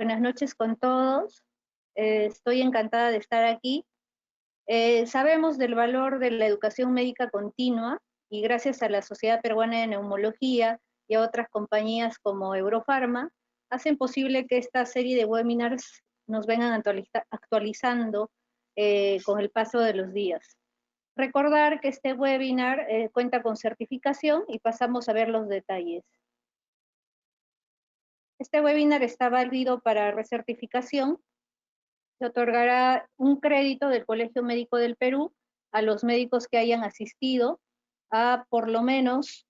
Buenas noches con todos. Estoy encantada de estar aquí. Sabemos del valor de la educación médica continua y gracias a la Sociedad Peruana de Neumología y a otras compañías como Eurofarma, hacen posible que esta serie de webinars nos vengan actualizando con el paso de los días. Recordar que este webinar cuenta con certificación y pasamos a ver los detalles. Este webinar está válido para recertificación. Se otorgará un crédito del Colegio Médico del Perú a los médicos que hayan asistido a por lo menos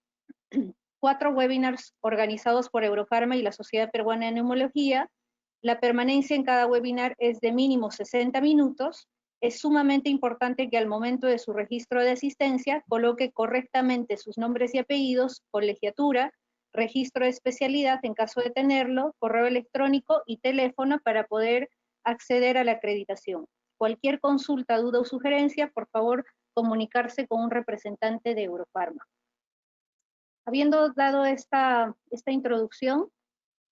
4 webinars organizados por Eurofarma y la Sociedad Peruana de Neumología. La permanencia en cada webinar es de mínimo 60 minutos. Es sumamente importante que al momento de su registro de asistencia coloque correctamente sus nombres y apellidos, colegiatura, registro de especialidad en caso de tenerlo, correo electrónico y teléfono para poder acceder a la acreditación. Cualquier consulta, duda o sugerencia, por favor, comunicarse con un representante de Eurofarma. Habiendo dado esta introducción,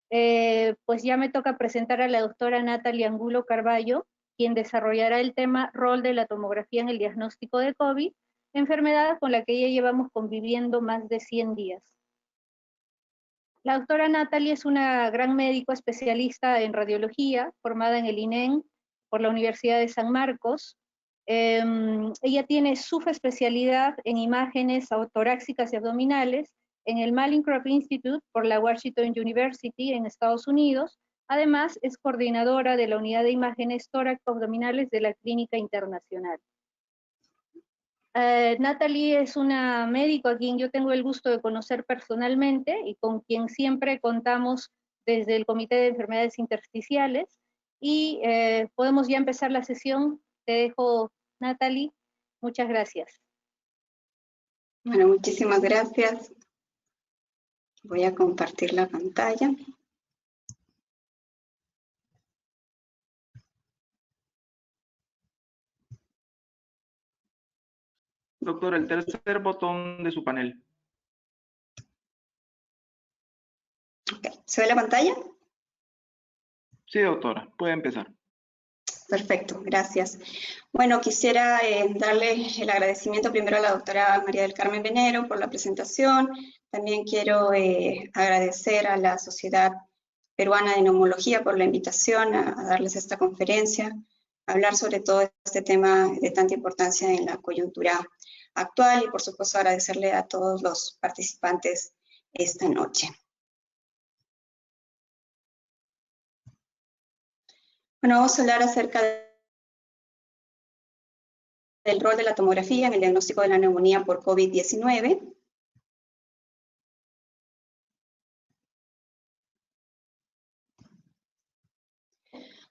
pues ya me toca presentar a la doctora Natalie Angulo Carballo, quien desarrollará el tema rol de la tomografía en el diagnóstico de COVID, enfermedad con la que ya llevamos conviviendo más de 100 días. La doctora Natalie es una gran médico especialista en radiología, formada en el INEN por la Universidad de San Marcos. Ella tiene subespecialidad en imágenes torácicas y abdominales en el Mallinckrodt Institute por la Washington University en Estados Unidos. Además, es coordinadora de la unidad de imágenes tóraco-abdominales de la Clínica Internacional. Natalie es una médico a quien yo tengo el gusto de conocer personalmente y con quien siempre contamos desde el Comité de Enfermedades Intersticiales. Y podemos ya empezar la sesión. Te dejo, Natalie. Muchas gracias. Bueno, muchísimas gracias. Voy a compartir la pantalla. Doctor, el tercer botón de su panel. Okay. ¿Se ve la pantalla? Sí, doctora, puede empezar. Perfecto, gracias. Bueno, quisiera darle el agradecimiento primero a la doctora María del Carmen Venero por la presentación. También quiero agradecer a la Sociedad Peruana de Neumología por la invitación a darles esta conferencia, a hablar sobre todo este tema de tanta importancia en la coyuntura actual y por supuesto agradecerle a todos los participantes esta noche. Bueno, vamos a hablar acerca del rol de la tomografía en el diagnóstico de la neumonía por COVID-19.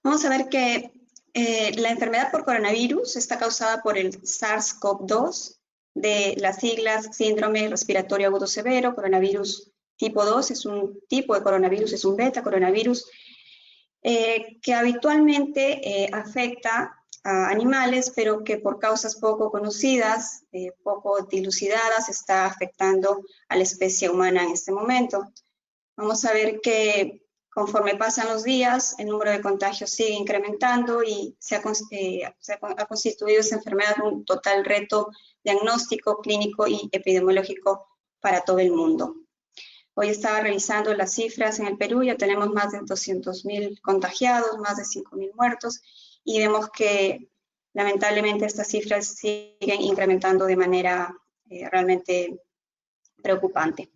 Vamos a ver que la enfermedad por coronavirus está causada por el SARS-CoV-2, de las siglas síndrome respiratorio agudo severo. Coronavirus tipo 2 es un tipo de coronavirus, es un beta coronavirus que habitualmente afecta a animales, pero que por causas poco conocidas, poco dilucidadas, está afectando a la especie humana en este momento. Vamos a ver que conforme pasan los días, el número de contagios sigue incrementando y ha constituido esta enfermedad un total reto diagnóstico, clínico y epidemiológico para todo el mundo. Hoy estaba revisando las cifras en el Perú, ya tenemos más de 200.000 contagiados, más de 5.000 muertos, y vemos que lamentablemente estas cifras siguen incrementando de manera realmente preocupante.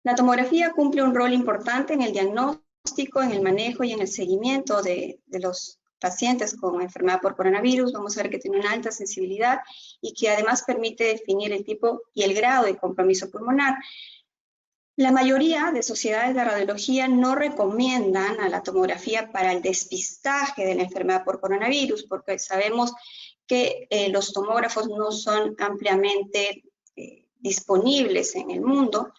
La tomografía cumple un rol importante en el diagnóstico, en el manejo y en el seguimiento de los pacientes con enfermedad por coronavirus. Vamos a ver que tiene una alta sensibilidad y que además permite definir el tipo y el grado de compromiso pulmonar. La mayoría de sociedades de radiología no recomiendan a la tomografía para el despistaje de la enfermedad por coronavirus, porque sabemos que los tomógrafos no son ampliamente disponibles en el mundo,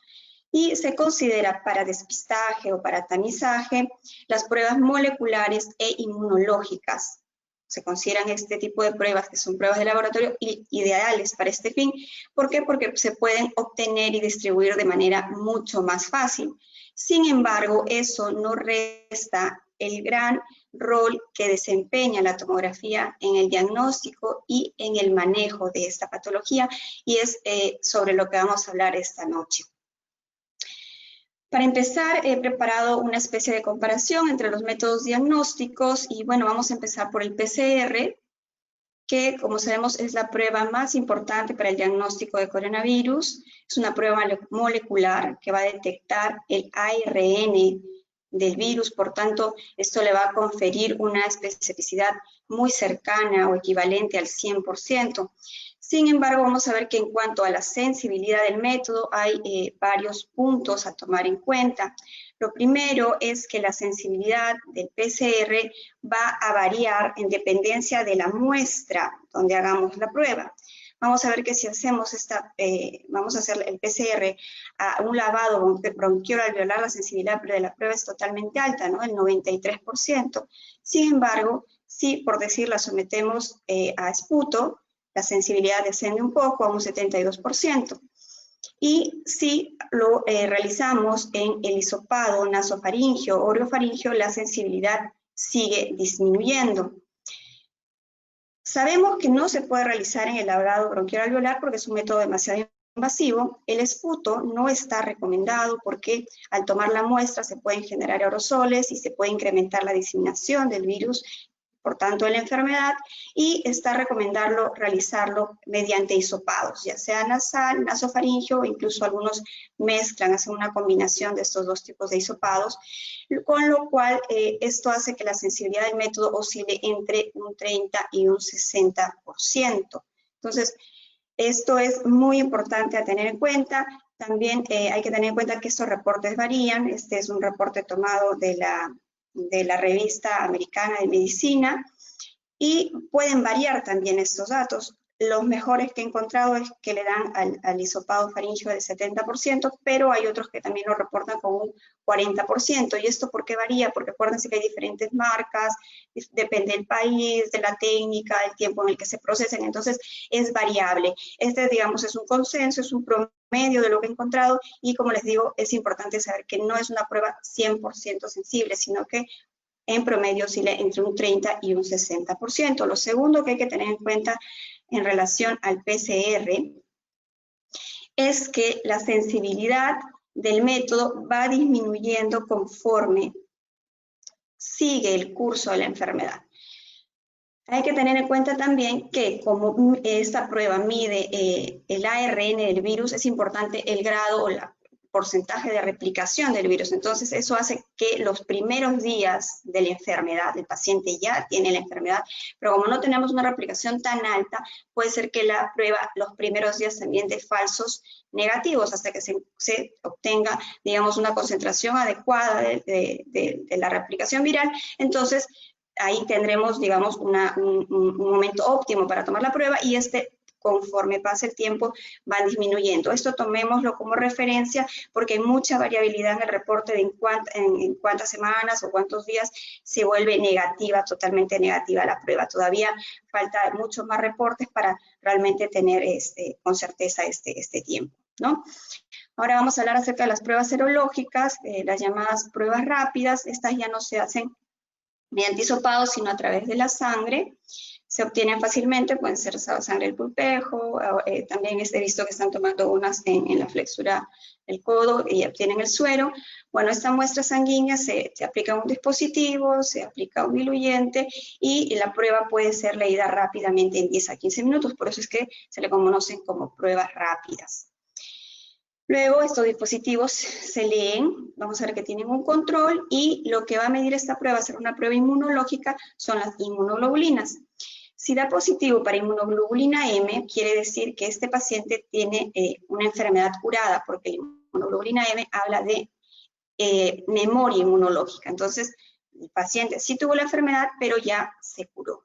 y se considera para despistaje o para tamizaje las pruebas moleculares e inmunológicas. Se consideran este tipo de pruebas, que son pruebas de laboratorio, ideales para este fin. ¿Por qué? Porque se pueden obtener y distribuir de manera mucho más fácil. Sin embargo, eso no resta el gran rol que desempeña la tomografía en el diagnóstico y en el manejo de esta patología, y es sobre lo que vamos a hablar esta noche. Para empezar, he preparado una especie de comparación entre los métodos diagnósticos y bueno, vamos a empezar por el PCR, que como sabemos es la prueba más importante para el diagnóstico de coronavirus. Es una prueba molecular que va a detectar el ARN del virus, por tanto, esto le va a conferir una especificidad muy cercana o equivalente al 100%. Sin embargo, vamos a ver que en cuanto a la sensibilidad del método hay varios puntos a tomar en cuenta. Lo primero es que la sensibilidad del PCR va a variar en dependencia de la muestra donde hagamos la prueba. Vamos a ver que si hacemos vamos a hacer el PCR a un lavado bronquiolo-alveolar, la sensibilidad de la prueba es totalmente alta, ¿no? El 93%. Sin embargo, si por decir la sometemos a esputo, la sensibilidad desciende un poco a un 72%. Y si lo realizamos en el hisopado nasofaringio o orofaringio, la sensibilidad sigue disminuyendo. Sabemos que no se puede realizar en el lavado bronquiolo-alveolar porque es un método demasiado invasivo. El esputo no está recomendado porque al tomar la muestra se pueden generar aerosoles y se puede incrementar la diseminación del virus, por tanto, de la enfermedad, y está recomendado realizarlo mediante hisopados, ya sea nasal, nasofaringio, o incluso algunos mezclan, hacen una combinación de estos dos tipos de hisopados, con lo cual esto hace que la sensibilidad del método oscile entre un 30 y un 60%. Entonces, esto es muy importante a tener en cuenta. También hay que tener en cuenta que estos reportes varían. Este es un reporte tomado de la revista americana de medicina y pueden variar también estos datos. Los mejores que he encontrado es que le dan al hisopado faríngeo del 70%, pero hay otros que también lo reportan con un 40%. ¿Y esto por qué varía? Porque acuérdense que hay diferentes marcas, depende del país, de la técnica, del tiempo en el que se procesen, entonces es variable. Este, digamos, es un consenso, es un promedio de lo que he encontrado y, como les digo, es importante saber que no es una prueba 100% sensible, sino que en promedio oscila entre un 30 y un 60%. Lo segundo que hay que tener en cuenta en relación al PCR es que la sensibilidad del método va disminuyendo conforme sigue el curso de la enfermedad. Hay que tener en cuenta también que como esta prueba mide el ARN del virus, es importante el grado o el porcentaje de replicación del virus. Entonces, eso hace que los primeros días de la enfermedad, el paciente ya tiene la enfermedad, pero como no tenemos una replicación tan alta, puede ser que la prueba los primeros días también dé falsos negativos hasta que se obtenga, digamos, una concentración adecuada de la replicación viral. Entonces, ahí tendremos, digamos, un momento óptimo para tomar la prueba y conforme pase el tiempo, van disminuyendo. Esto tomémoslo como referencia porque hay mucha variabilidad en el reporte de en cuántas semanas o cuántos días se vuelve negativa, totalmente negativa la prueba. Todavía falta muchos más reportes para realmente tener con certeza este tiempo, ¿no? Ahora vamos a hablar acerca de las pruebas serológicas, las llamadas pruebas rápidas. Estas ya no se hacen mediante hisopado, sino a través de la sangre. Se obtienen fácilmente, pueden ser sangre del pulpejo, también he visto que están tomando unas en la flexura del codo y obtienen el suero. Bueno, esta muestra sanguínea se aplica a un dispositivo, se aplica un diluyente y la prueba puede ser leída rápidamente en 10 a 15 minutos, por eso es que se le conocen como pruebas rápidas. Luego estos dispositivos se leen, vamos a ver que tienen un control y lo que va a medir esta prueba, ser una prueba inmunológica, son las inmunoglobulinas. Si da positivo para inmunoglobulina M, quiere decir que este paciente tiene una enfermedad curada, porque la inmunoglobulina M habla de memoria inmunológica. Entonces, el paciente sí tuvo la enfermedad, pero ya se curó.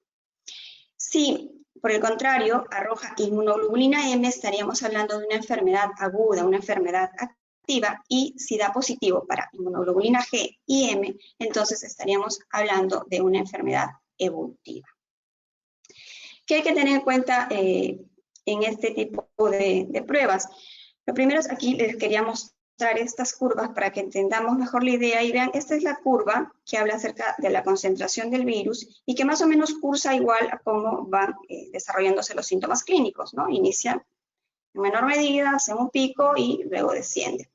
Si, por el contrario, arroja inmunoglobulina M, estaríamos hablando de una enfermedad aguda, una enfermedad activa, y si da positivo para inmunoglobulina G y M, entonces estaríamos hablando de una enfermedad evolutiva. ¿Qué hay que tener en cuenta en este tipo de pruebas? Lo primero es aquí les quería mostrar mostrar estas curvas para que entendamos mejor la idea y vean, esta es la curva que habla acerca de la concentración del virus y que más o menos cursa igual a cómo van desarrollándose los síntomas clínicos, ¿no? Inicia en menor medida, hace un pico y luego desciende.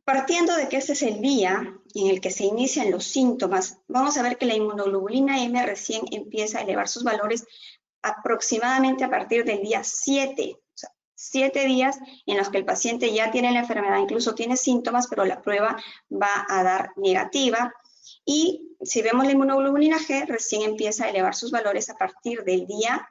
Partiendo de que este es el día en el que se inician los síntomas, vamos a ver que la inmunoglobulina M recién empieza a elevar sus valores aproximadamente a partir del día 7, o sea, 7 días en los que el paciente ya tiene la enfermedad, incluso tiene síntomas, pero la prueba va a dar negativa. Y si vemos la inmunoglobulina G, recién empieza a elevar sus valores a partir del día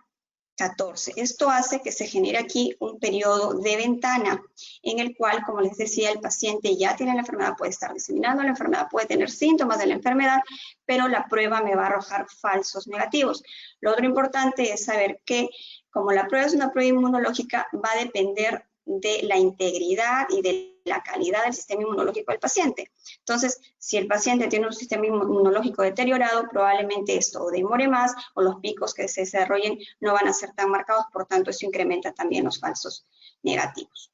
14. Esto hace que se genere aquí un periodo de ventana en el cual, como les decía, el paciente ya tiene la enfermedad, puede estar diseminando la enfermedad, puede tener síntomas de la enfermedad, pero la prueba me va a arrojar falsos negativos. Lo otro importante es saber que, como la prueba es una prueba inmunológica, va a depender de la integridad y de la calidad del sistema inmunológico del paciente. Entonces, si el paciente tiene un sistema inmunológico deteriorado, probablemente esto o demore más o los picos que se desarrollen no van a ser tan marcados, por tanto, eso incrementa también los falsos negativos.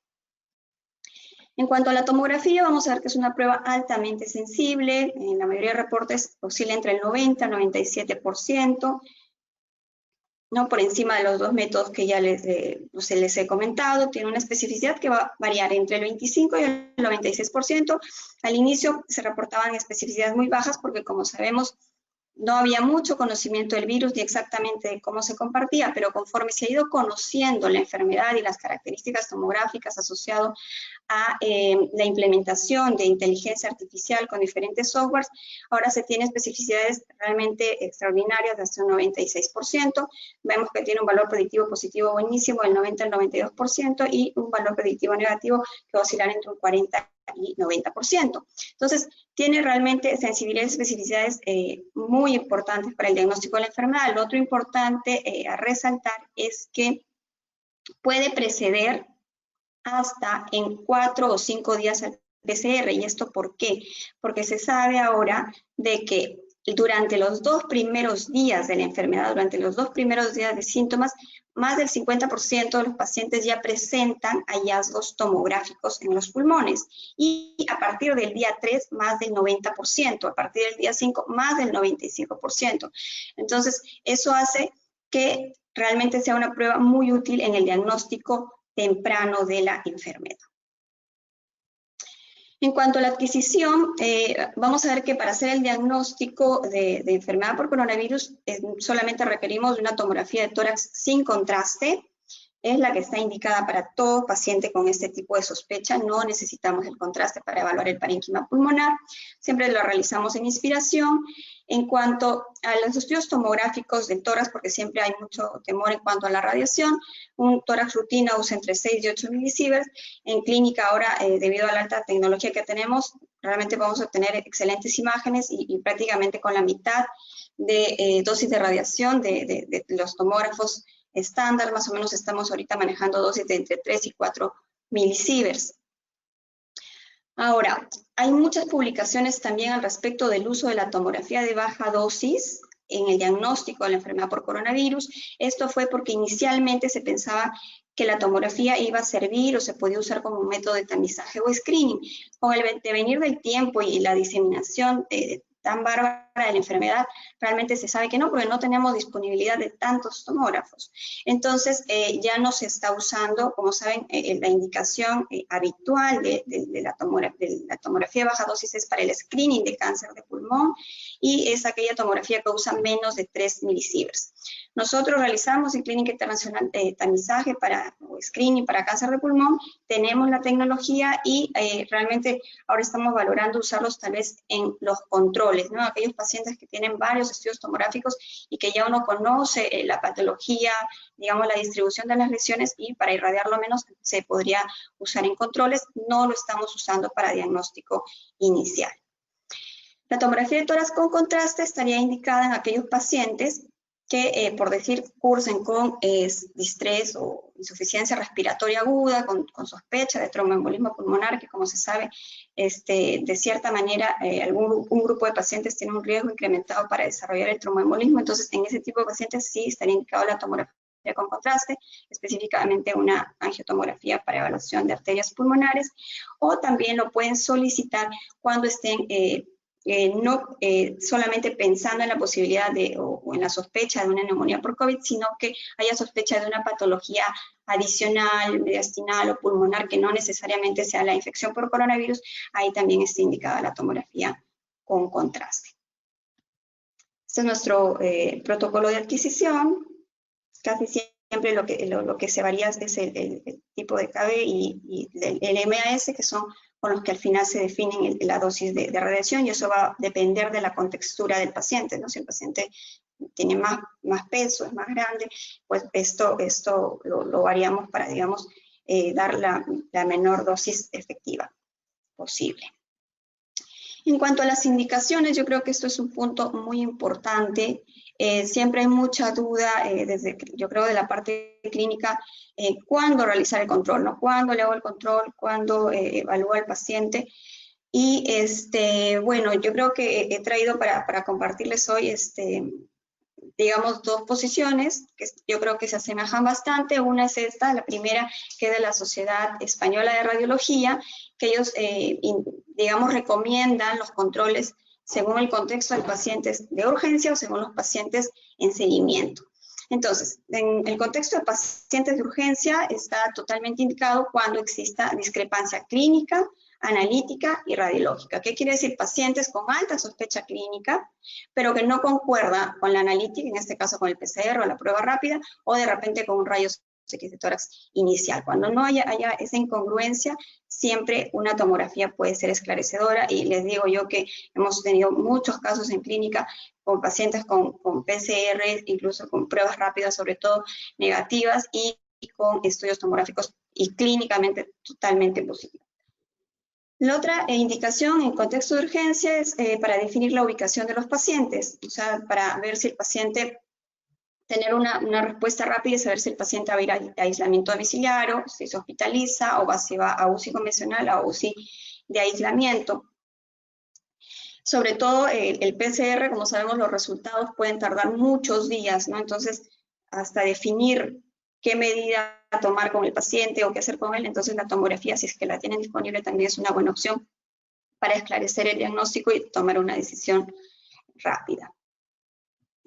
En cuanto a la tomografía, vamos a ver que es una prueba altamente sensible, en la mayoría de reportes oscila entre el 90 y 97%, ¿no? Por encima de los dos métodos que ya les he comentado, tiene una especificidad que va a variar entre el 25 y el 96%. Al inicio se reportaban especificidades muy bajas porque, como sabemos, no había mucho conocimiento del virus ni exactamente de cómo se compartía, pero conforme se ha ido conociendo la enfermedad y las características tomográficas asociadas a la implementación de inteligencia artificial con diferentes softwares, ahora se tiene especificidades realmente extraordinarias de hasta un 96%. Vemos que tiene un valor predictivo positivo buenísimo del 90 al 92% y un valor predictivo negativo que va a oscilar entre un 40 y 90%. Entonces, tiene realmente sensibilidades y especificidades muy importantes para el diagnóstico de la enfermedad. Lo otro importante a resaltar es que puede preceder hasta en 4 o 5 días al PCR. ¿Y esto por qué? Porque se sabe ahora de que durante los 2 primeros días de la enfermedad, durante los 2 primeros días de síntomas, más del 50% de los pacientes ya presentan hallazgos tomográficos en los pulmones. Y a partir del día 3, más del 90%. A partir del día 5, más del 95%. Entonces, eso hace que realmente sea una prueba muy útil en el diagnóstico temprano de la enfermedad. En cuanto a la adquisición, vamos a ver que para hacer el diagnóstico de enfermedad por coronavirus solamente requerimos de una tomografía de tórax sin contraste. Es la que está indicada para todo paciente con este tipo de sospecha. No necesitamos el contraste para evaluar el parénquima pulmonar. Siempre lo realizamos en inspiración. En cuanto a los estudios tomográficos del tórax, porque siempre hay mucho temor en cuanto a la radiación, un tórax rutina usa entre 6 y 8 milisieverts. En clínica ahora, debido a la alta tecnología que tenemos, realmente vamos a obtener excelentes imágenes y prácticamente con la mitad de dosis de radiación de los tomógrafos estándar, más o menos estamos ahorita manejando dosis de entre 3 y 4 milisieverts. Ahora, hay muchas publicaciones también al respecto del uso de la tomografía de baja dosis en el diagnóstico de la enfermedad por coronavirus. Esto fue porque inicialmente se pensaba que la tomografía iba a servir o se podía usar como un método de tamizaje o screening. Con el devenir del tiempo y la diseminación tan bárbara de la enfermedad, realmente se sabe que no, porque no tenemos disponibilidad de tantos tomógrafos. Entonces, ya no se está usando, como saben, la indicación habitual de la tomografía de baja dosis es para el screening de cáncer de pulmón y es aquella tomografía que usa menos de 3 milisieverts. Nosotros realizamos en Clínica Internacional tamizaje o screening para cáncer de pulmón, tenemos la tecnología y realmente ahora estamos valorando usarlos tal vez en los controles, ¿no? Aquellos pacientes que tienen varios estudios tomográficos y que ya uno conoce la patología, digamos la distribución de las lesiones y para irradiarlo menos se podría usar en controles, no lo estamos usando para diagnóstico inicial. La tomografía de tórax con contraste estaría indicada en aquellos pacientes que, por decir, cursen con distrés o insuficiencia respiratoria aguda, con sospecha de tromboembolismo pulmonar, que como se sabe, de cierta manera, un grupo de pacientes tiene un riesgo incrementado para desarrollar el tromboembolismo. Entonces, en ese tipo de pacientes sí estaría indicado la tomografía con contraste, específicamente una angiotomografía para evaluación de arterias pulmonares, o también lo pueden solicitar cuando estén no solamente pensando en la posibilidad o en la sospecha de una neumonía por COVID, sino que haya sospecha de una patología adicional, mediastinal o pulmonar, que no necesariamente sea la infección por coronavirus. Ahí también está indicada la tomografía con contraste. Este es nuestro protocolo de adquisición. Casi siempre lo que se varía es el tipo de KB y el MAS, que son con los que al final se definen la dosis de radiación, y eso va a depender de la contextura del paciente, ¿no? Si el paciente tiene más peso, es más grande, pues esto lo variamos para, digamos, dar la menor dosis efectiva posible. En cuanto a las indicaciones, yo creo que esto es un punto muy importante. Siempre hay mucha duda, yo creo, de la parte clínica, cuándo realizar el control, ¿no? Cuándo le hago el control, cuándo evalúo al paciente. Y bueno, yo creo que he traído para compartirles hoy, digamos, dos posiciones que yo creo que se asemejan bastante. Una es esta, la primera, que es de la Sociedad Española de Radiología, que ellos, digamos, recomiendan los controles según el contexto de pacientes de urgencia o según los pacientes en seguimiento. Entonces, en el contexto de pacientes de urgencia está totalmente indicado cuando exista discrepancia clínica, analítica y radiológica. ¿Qué quiere decir? Pacientes con alta sospecha clínica, pero que no concuerda con la analítica, en este caso con el PCR o la prueba rápida, o de repente con un rayos X de tórax inicial. Cuando no haya esa incongruencia, siempre una tomografía puede ser esclarecedora, y les digo yo que hemos tenido muchos casos en clínica con pacientes con PCR, incluso con pruebas rápidas, sobre todo negativas, y con estudios tomográficos y clínicamente totalmente positivos. La otra indicación en contexto de urgencia es para definir la ubicación de los pacientes, o sea, para ver si el paciente, tener una respuesta rápida y saber si el paciente va a ir a aislamiento domiciliario, si se hospitaliza, o si va a UCI convencional o a UCI de aislamiento. Sobre todo el PCR, como sabemos, los resultados pueden tardar muchos días, ¿no? Entonces, hasta definir qué medida tomar con el paciente o qué hacer con él, entonces la tomografía, si es que la tienen disponible, también es una buena opción para esclarecer el diagnóstico y tomar una decisión rápida.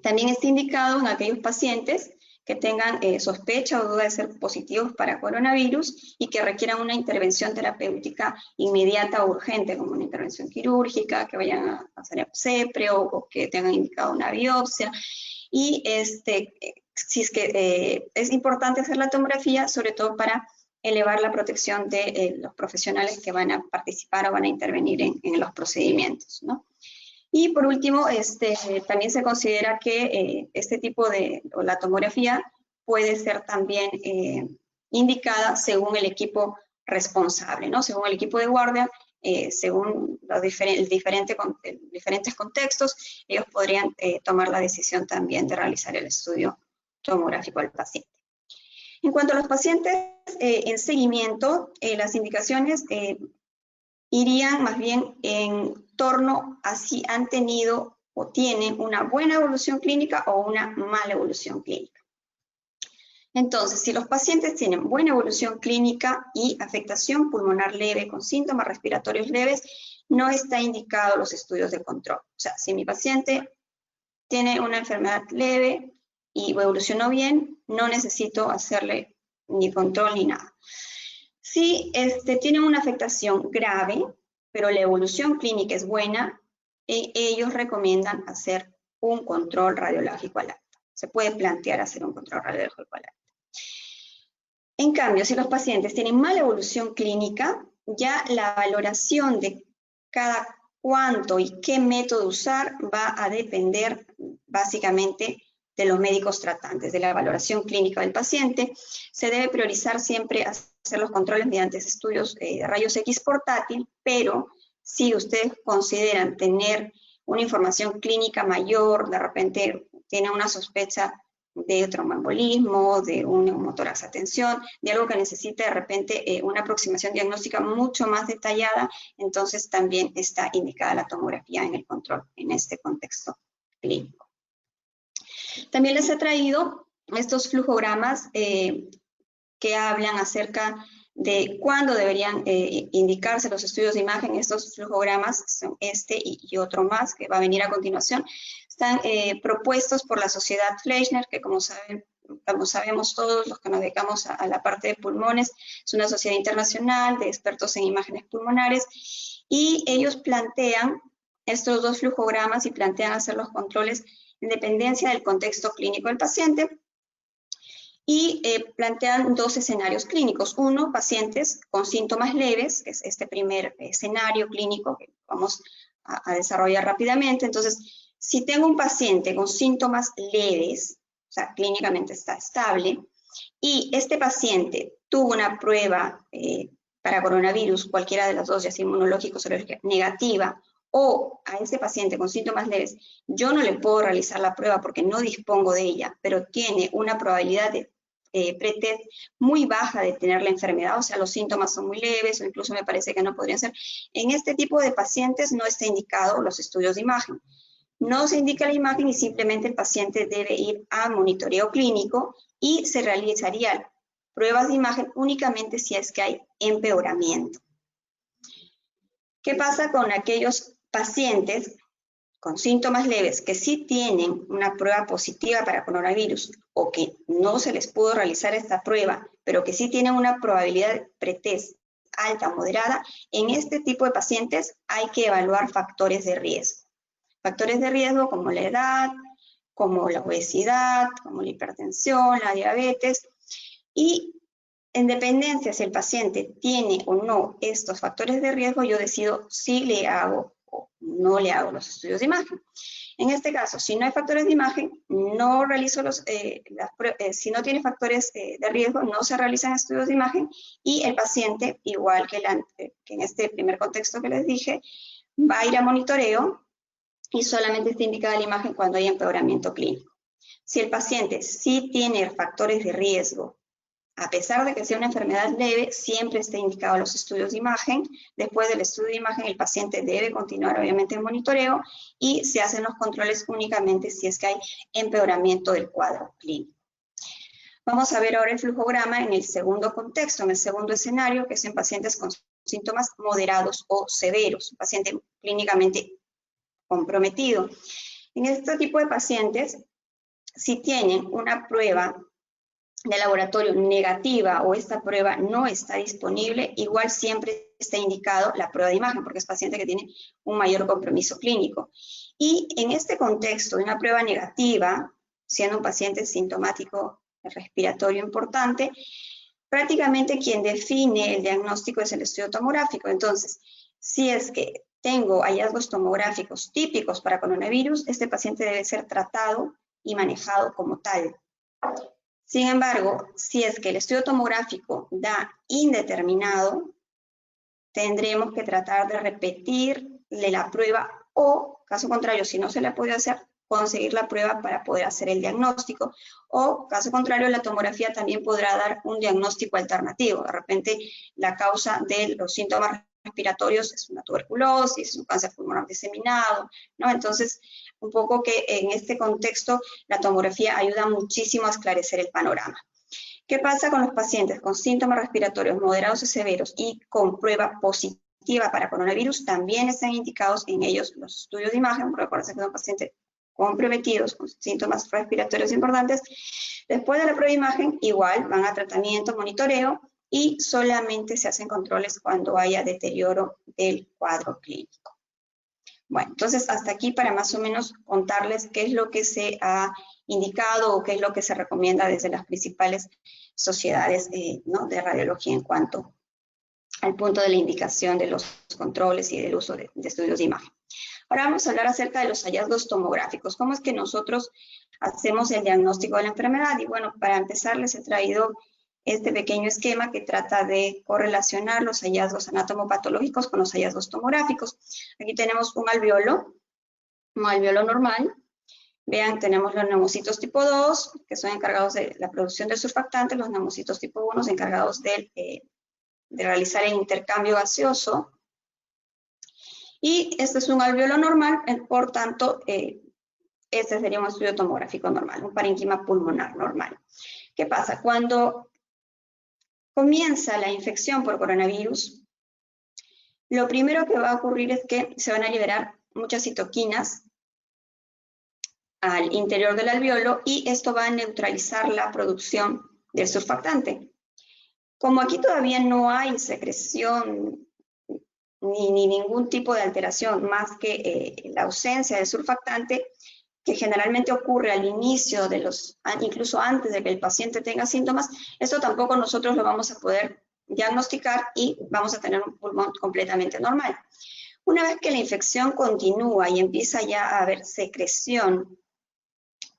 También está indicado en aquellos pacientes que tengan sospecha o duda de ser positivos para coronavirus y que requieran una intervención terapéutica inmediata o urgente, como una intervención quirúrgica, que vayan a hacer CEPRE o que tengan indicado una biopsia. Y si es que es importante hacer la tomografía, sobre todo para elevar la protección de los profesionales que van a participar o van a intervenir en los procedimientos, ¿no? Y por último, también se considera que este tipo o la tomografía puede ser también indicada según el equipo responsable, ¿no? Según el equipo de guardia, según los diferentes contextos, ellos podrían tomar la decisión también de realizar el estudio tomográfico al paciente. En cuanto a los pacientes en seguimiento, las indicaciones irían más bien en torno a si han tenido o tienen una buena evolución clínica o una mala evolución clínica. Entonces, si los pacientes tienen buena evolución clínica y afectación pulmonar leve con síntomas respiratorios leves, no está indicado los estudios de control. O sea, si mi paciente tiene una enfermedad leve y evolucionó bien, no necesito hacerle ni control ni nada. Si tienen una afectación grave, pero la evolución clínica es buena, ellos recomiendan hacer un control radiológico al acta. Se puede plantear hacer un control radiológico al acta. En cambio, si los pacientes tienen mala evolución clínica, ya la valoración de cada cuánto y qué método usar va a depender básicamente de los médicos tratantes, de la valoración clínica del paciente. Se debe priorizar siempre hacer los controles mediante estudios de rayos X portátil, pero si ustedes consideran tener una información clínica mayor, de repente tiene una sospecha de tromboembolismo, de un neumotórax a tensión, de algo que necesite de repente una aproximación diagnóstica mucho más detallada, entonces también está indicada la tomografía en el control en este contexto clínico. También les he traído estos flujogramas que hablan acerca de cuándo deberían indicarse los estudios de imagen. Estos flujogramas son este y otro más que va a venir a continuación. Están propuestos por la Sociedad Fleischner, que como sabemos todos los que nos dedicamos a la parte de pulmones, es una sociedad internacional de expertos en imágenes pulmonares, y ellos plantean estos dos flujogramas y plantean hacer los controles en dependencia del contexto clínico del paciente, y plantean dos escenarios clínicos. Uno, pacientes con síntomas leves, que es este primer escenario clínico que vamos a desarrollar rápidamente. Entonces, si tengo un paciente con síntomas leves, o sea, clínicamente está estable, y este paciente tuvo una prueba para coronavirus, cualquiera de las dos, ya sea inmunológica o serológica, negativa, o a ese paciente con síntomas leves, yo no le puedo realizar la prueba porque no dispongo de ella, pero tiene una probabilidad de pretest muy baja de tener la enfermedad, o sea, los síntomas son muy leves, o incluso me parece que no podrían ser. En este tipo de pacientes no está indicado los estudios de imagen. No se indica la imagen y simplemente el paciente debe ir a monitoreo clínico y se realizarían pruebas de imagen únicamente si es que hay empeoramiento. ¿Qué pasa con aquellos pacientes con síntomas leves que sí tienen una prueba positiva para coronavirus o que no se les pudo realizar esta prueba, pero que sí tienen una probabilidad de pretest alta o moderada? En este tipo de pacientes hay que evaluar factores de riesgo. Factores de riesgo como la edad, como la obesidad, como la hipertensión, la diabetes, y en dependencia si el paciente tiene o no estos factores de riesgo, yo decido si le hago o no le hago los estudios de imagen. En este caso, si no hay factores de imagen, no realizo si no tiene factores de riesgo, no se realizan estudios de imagen, y el paciente, igual que en este primer contexto que les dije, va a ir a monitoreo y solamente está indicada la imagen cuando hay empeoramiento clínico. Si el paciente sí tiene factores de riesgo, a pesar de que sea una enfermedad leve, siempre está indicado los estudios de imagen. Después del estudio de imagen, el paciente debe continuar obviamente en monitoreo y se hacen los controles únicamente si es que hay empeoramiento del cuadro clínico. Vamos a ver ahora el flujograma en el segundo contexto, en el segundo escenario, que es en pacientes con síntomas moderados o severos, un paciente clínicamente comprometido. En este tipo de pacientes, si tienen una prueba de laboratorio negativa o esta prueba no está disponible, igual siempre está indicado la prueba de imagen, porque es paciente que tiene un mayor compromiso clínico. Y en este contexto de una prueba negativa, siendo un paciente sintomático respiratorio importante, prácticamente quien define el diagnóstico es el estudio tomográfico. Entonces, si es que tengo hallazgos tomográficos típicos para coronavirus, este paciente debe ser tratado y manejado como tal. Sin embargo, si es que el estudio tomográfico da indeterminado, tendremos que tratar de repetirle la prueba o, caso contrario, si no se le ha podido hacer, conseguir la prueba para poder hacer el diagnóstico, o caso contrario, la tomografía también podrá dar un diagnóstico alternativo. De repente, la causa de los síntomas respiratorios es una tuberculosis, es un cáncer pulmonar diseminado, ¿no? Entonces, un poco que en este contexto la tomografía ayuda muchísimo a esclarecer el panorama. ¿Qué pasa con los pacientes con síntomas respiratorios moderados y severos y con prueba positiva para coronavirus? También están indicados en ellos los estudios de imagen, porque recuerden que son pacientes comprometidos con síntomas respiratorios importantes. Después de la prueba de imagen, igual van a tratamiento, monitoreo, y solamente se hacen controles cuando haya deterioro del cuadro clínico. Bueno, entonces hasta aquí para más o menos contarles qué es lo que se ha indicado o qué es lo que se recomienda desde las principales sociedades ¿no? de radiología en cuanto al punto de la indicación de los controles y del uso de estudios de imagen. Ahora vamos a hablar acerca de los hallazgos tomográficos. ¿Cómo es que nosotros hacemos el diagnóstico de la enfermedad? Y bueno, para empezar les he traído este pequeño esquema que trata de correlacionar los hallazgos anatomopatológicos con los hallazgos tomográficos. Aquí tenemos un alveolo normal. Vean, tenemos los neumocitos tipo 2, que son encargados de la producción de surfactantes, los neumocitos tipo 1 encargados de realizar el intercambio gaseoso. Y este es un alveolo normal, por tanto, Este sería un estudio tomográfico normal, un parénquima pulmonar normal. ¿Qué pasa? Cuando comienza la infección por coronavirus, lo primero que va a ocurrir es que se van a liberar muchas citoquinas al interior del alveolo y esto va a neutralizar la producción del surfactante. Como aquí todavía no hay secreción ni ningún tipo de alteración más que la ausencia del surfactante, que generalmente ocurre al inicio de incluso antes de que el paciente tenga síntomas, esto tampoco nosotros lo vamos a poder diagnosticar y vamos a tener un pulmón completamente normal. Una vez que la infección continúa y empieza ya a haber secreción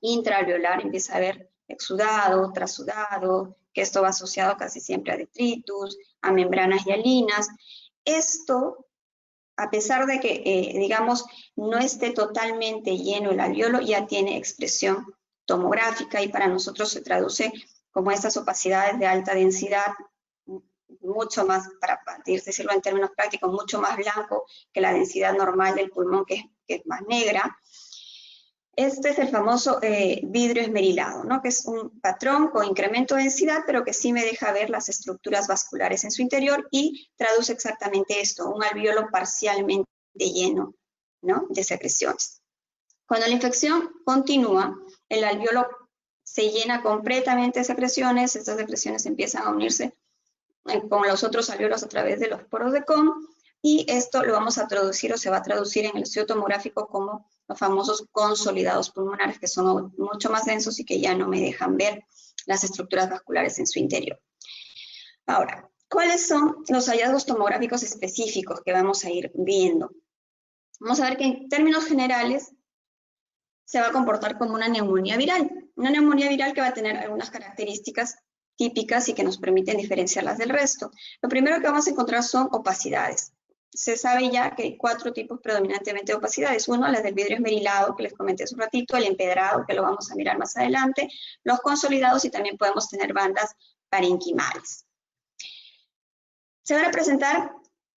intraalveolar, empieza a haber exudado, trasudado, que esto va asociado casi siempre a detritus, a membranas hialinas. Esto, a pesar de que, digamos, no esté totalmente lleno el alveolo, ya tiene expresión tomográfica y para nosotros se traduce como estas opacidades de alta densidad, mucho más, para decirlo en términos prácticos, mucho más blanco que la densidad normal del pulmón, que es más negra. Este es el famoso vidrio esmerilado, ¿no? Que es un patrón con incremento de densidad, pero que sí me deja ver las estructuras vasculares en su interior y traduce exactamente esto, un alveolo parcialmente lleno, ¿no? De secreciones. Cuando la infección continúa, el alveolo se llena completamente de secreciones, estas secreciones empiezan a unirse con los otros alveolos a través de los poros de Kohn, y esto lo vamos a traducir o se va a traducir en el estudio tomográfico como los famosos consolidados pulmonares, que son mucho más densos y que ya no me dejan ver las estructuras vasculares en su interior. Ahora, ¿cuáles son los hallazgos tomográficos específicos que vamos a ir viendo? Vamos a ver que en términos generales se va a comportar como una neumonía viral que va a tener algunas características típicas y que nos permiten diferenciarlas del resto. Lo primero que vamos a encontrar son opacidades. Se sabe ya que hay 4 tipos predominantemente de opacidades. Uno, las del vidrio esmerilado, que les comenté hace un ratito, el empedrado, que lo vamos a mirar más adelante, los consolidados y también podemos tener bandas parenquimales. Se van a presentar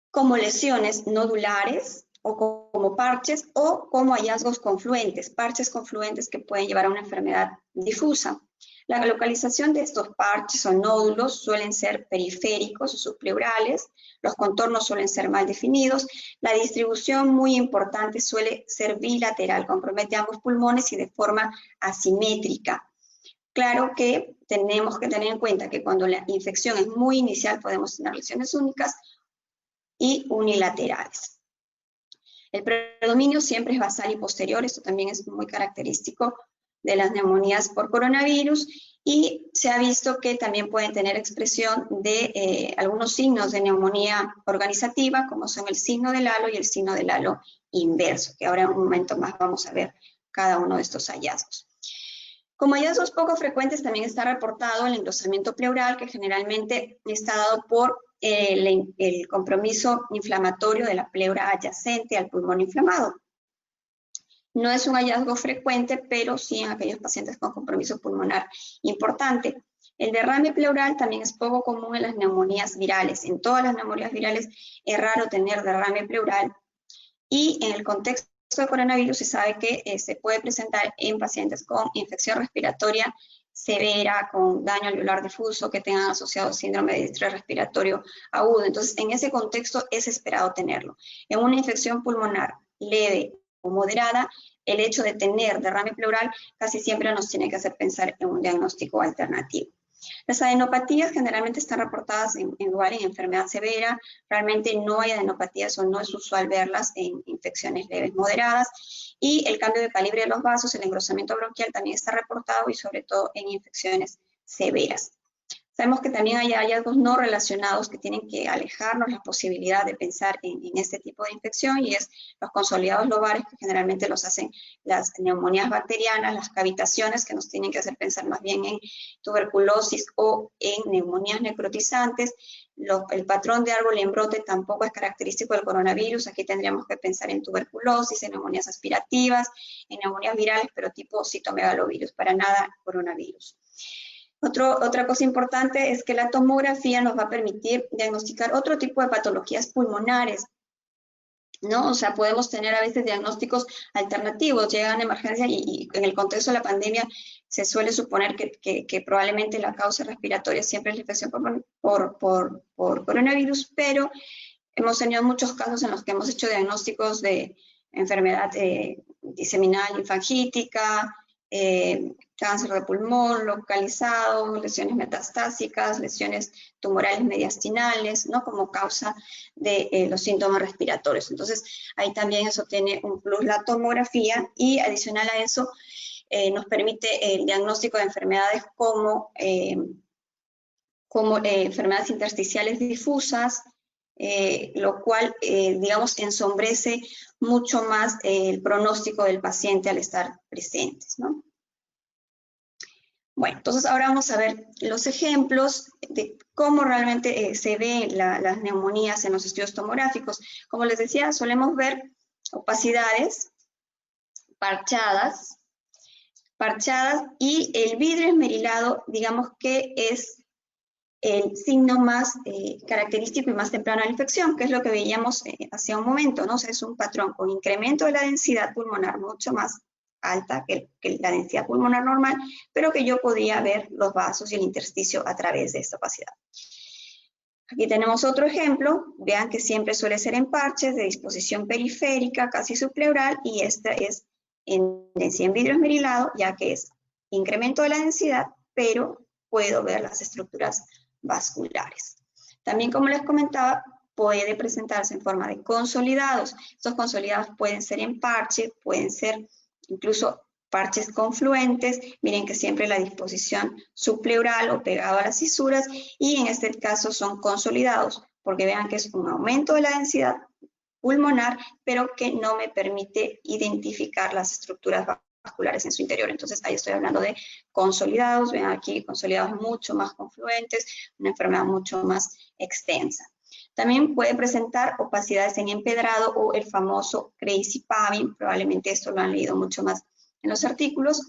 como lesiones nodulares o como parches o como hallazgos confluentes, parches confluentes que pueden llevar a una enfermedad difusa. La localización de estos parches o nódulos suelen ser periféricos o subpleurales, los contornos suelen ser mal definidos, la distribución muy importante suele ser bilateral, compromete ambos pulmones y de forma asimétrica. Claro que tenemos que tener en cuenta que cuando la infección es muy inicial podemos tener lesiones únicas y unilaterales. El predominio siempre es basal y posterior, esto también es muy característico de las neumonías por coronavirus, y se ha visto que también pueden tener expresión de algunos signos de neumonía organizativa, como son el signo del halo y el signo del halo inverso, que ahora en un momento más vamos a ver cada uno de estos hallazgos. Como hallazgos poco frecuentes también está reportado el engrosamiento pleural, que generalmente está dado por el compromiso inflamatorio de la pleura adyacente al pulmón inflamado. No es un hallazgo frecuente, pero sí en aquellos pacientes con compromiso pulmonar importante. El derrame pleural también es poco común en las neumonías virales. En todas las neumonías virales es raro tener derrame pleural. Y en el contexto de coronavirus se sabe que se puede presentar en pacientes con infección respiratoria severa, con daño alveolar difuso, que tengan asociado síndrome de distrés respiratorio agudo. Entonces, en ese contexto es esperado tenerlo. En una infección pulmonar leve o moderada, el hecho de tener derrame pleural casi siempre nos tiene que hacer pensar en un diagnóstico alternativo. Las adenopatías generalmente están reportadas en enfermedad severa. Realmente no hay adenopatías o no es usual verlas en infecciones leves moderadas. Y el cambio de calibre de los vasos, el engrosamiento bronquial también está reportado y sobre todo en infecciones severas. Sabemos que también hay hallazgos no relacionados que tienen que alejarnos la posibilidad de pensar en este tipo de infección, y es los consolidados lobares, que generalmente los hacen las neumonías bacterianas, las cavitaciones, que nos tienen que hacer pensar más bien en tuberculosis o en neumonías necrotizantes. El patrón de árbol en brote tampoco es característico del coronavirus. Aquí tendríamos que pensar en tuberculosis, en neumonías aspirativas, en neumonías virales, pero tipo citomegalovirus, para nada coronavirus. Otra cosa importante es que la tomografía nos va a permitir diagnosticar otro tipo de patologías pulmonares ¿no? O sea, podemos tener a veces diagnósticos alternativos, llegan a emergencia y en el contexto de la pandemia se suele suponer que probablemente la causa respiratoria siempre es la infección por coronavirus, pero hemos tenido muchos casos en los que hemos hecho diagnósticos de enfermedad diseminal linfangítica, cáncer de pulmón localizado, lesiones metastásicas, lesiones tumorales mediastinales, ¿no? Como causa de los síntomas respiratorios. Entonces, ahí también eso tiene un plus la tomografía y adicional a eso nos permite el diagnóstico de enfermedades como enfermedades intersticiales difusas, lo cual, digamos, ensombrece mucho más el pronóstico del paciente al estar presentes, ¿no? Bueno, entonces ahora vamos a ver los ejemplos de cómo realmente se ven las neumonías en los estudios tomográficos. Como les decía, solemos ver opacidades parchadas y el vidrio esmerilado, digamos que es el signo más característico y más temprano de la infección, que es lo que veíamos hace un momento, ¿no? O sea, es un patrón con incremento de la densidad pulmonar mucho más alta que la densidad pulmonar normal, pero que yo podía ver los vasos y el intersticio a través de esta opacidad. Aquí tenemos otro ejemplo, vean que siempre suele ser en parches de disposición periférica, casi subpleural, y esta es en densidad en vidrio esmerilado, ya que es incremento de la densidad, pero puedo ver las estructuras vasculares. También, como les comentaba, puede presentarse en forma de consolidados. Estos consolidados pueden ser en parche, pueden ser incluso parches confluentes. Miren que siempre la disposición subpleural o pegado a las fisuras, y en este caso son consolidados, porque vean que es un aumento de la densidad pulmonar, pero que no me permite identificar las estructuras vasculares en su interior. Entonces ahí estoy hablando de consolidados, ven aquí consolidados mucho más confluentes, una enfermedad mucho más extensa. También puede presentar opacidades en empedrado o el famoso crazy paving, probablemente esto lo han leído mucho más en los artículos.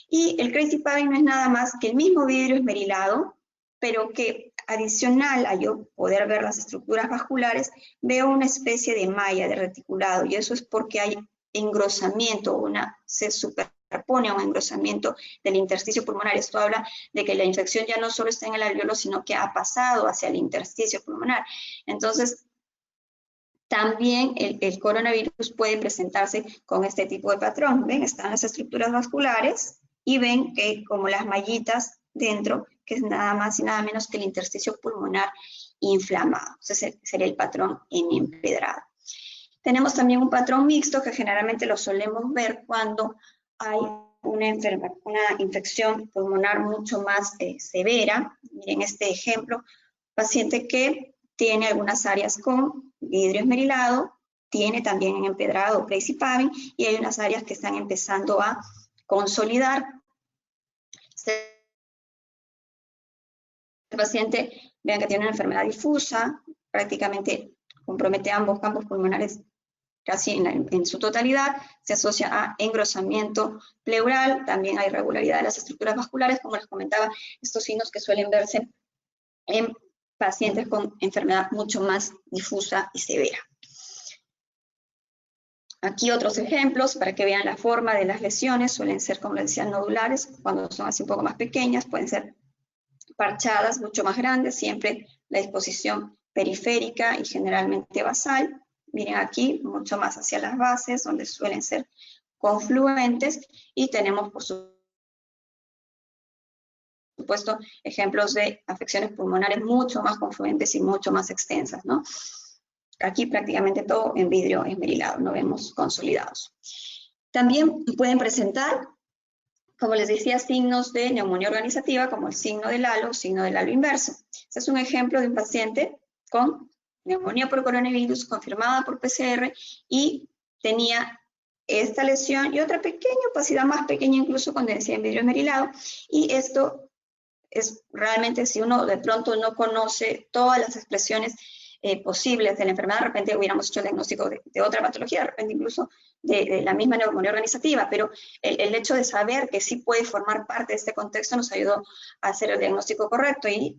Y el crazy paving no es nada más que el mismo vidrio esmerilado, pero que adicional a yo poder ver las estructuras vasculares, veo una especie de malla de reticulado, y eso es porque hay engrosamiento, se superpone a un engrosamiento del intersticio pulmonar. Esto habla de que la infección ya no solo está en el alveolo, sino que ha pasado hacia el intersticio pulmonar. Entonces, también el coronavirus puede presentarse con este tipo de patrón. ¿Ven? Están las estructuras vasculares y ven que como las mallitas dentro, que es nada más y nada menos que el intersticio pulmonar inflamado. Ese sería el patrón en empedrado. Tenemos también un patrón mixto que generalmente lo solemos ver cuando hay una infección pulmonar mucho más severa. Miren este ejemplo, paciente que tiene algunas áreas con vidrio esmerilado, tiene también en empedrado crazy paving, y hay unas áreas que están empezando a consolidar. Este paciente, vean que tiene una enfermedad difusa, prácticamente compromete ambos campos pulmonares casi en su totalidad, se asocia a engrosamiento pleural, también hay irregularidad de las estructuras vasculares, como les comentaba, estos signos que suelen verse en pacientes con enfermedad mucho más difusa y severa. Aquí otros ejemplos para que vean la forma de las lesiones, suelen ser, como les decía, nodulares, cuando son así un poco más pequeñas, pueden ser parchadas, mucho más grandes, siempre la disposición periférica y generalmente basal. Miren aquí, mucho más hacia las bases, donde suelen ser confluentes, y tenemos, por supuesto, ejemplos de afecciones pulmonares mucho más confluentes y mucho más extensas, ¿no? Aquí prácticamente todo en vidrio esmerilado, no vemos consolidados. También pueden presentar, como les decía, signos de neumonía organizativa, como el signo del halo inverso. Este es un ejemplo de un paciente con neumonía por coronavirus confirmada por PCR y tenía esta lesión y otra pequeña opacidad, más pequeña incluso con densidad en vidrio esmerilado, y esto es realmente, si uno de pronto no conoce todas las expresiones posibles de la enfermedad, de repente hubiéramos hecho el diagnóstico de otra patología, de repente incluso de la misma neumonía organizativa, pero el hecho de saber que sí puede formar parte de este contexto nos ayudó a hacer el diagnóstico correcto y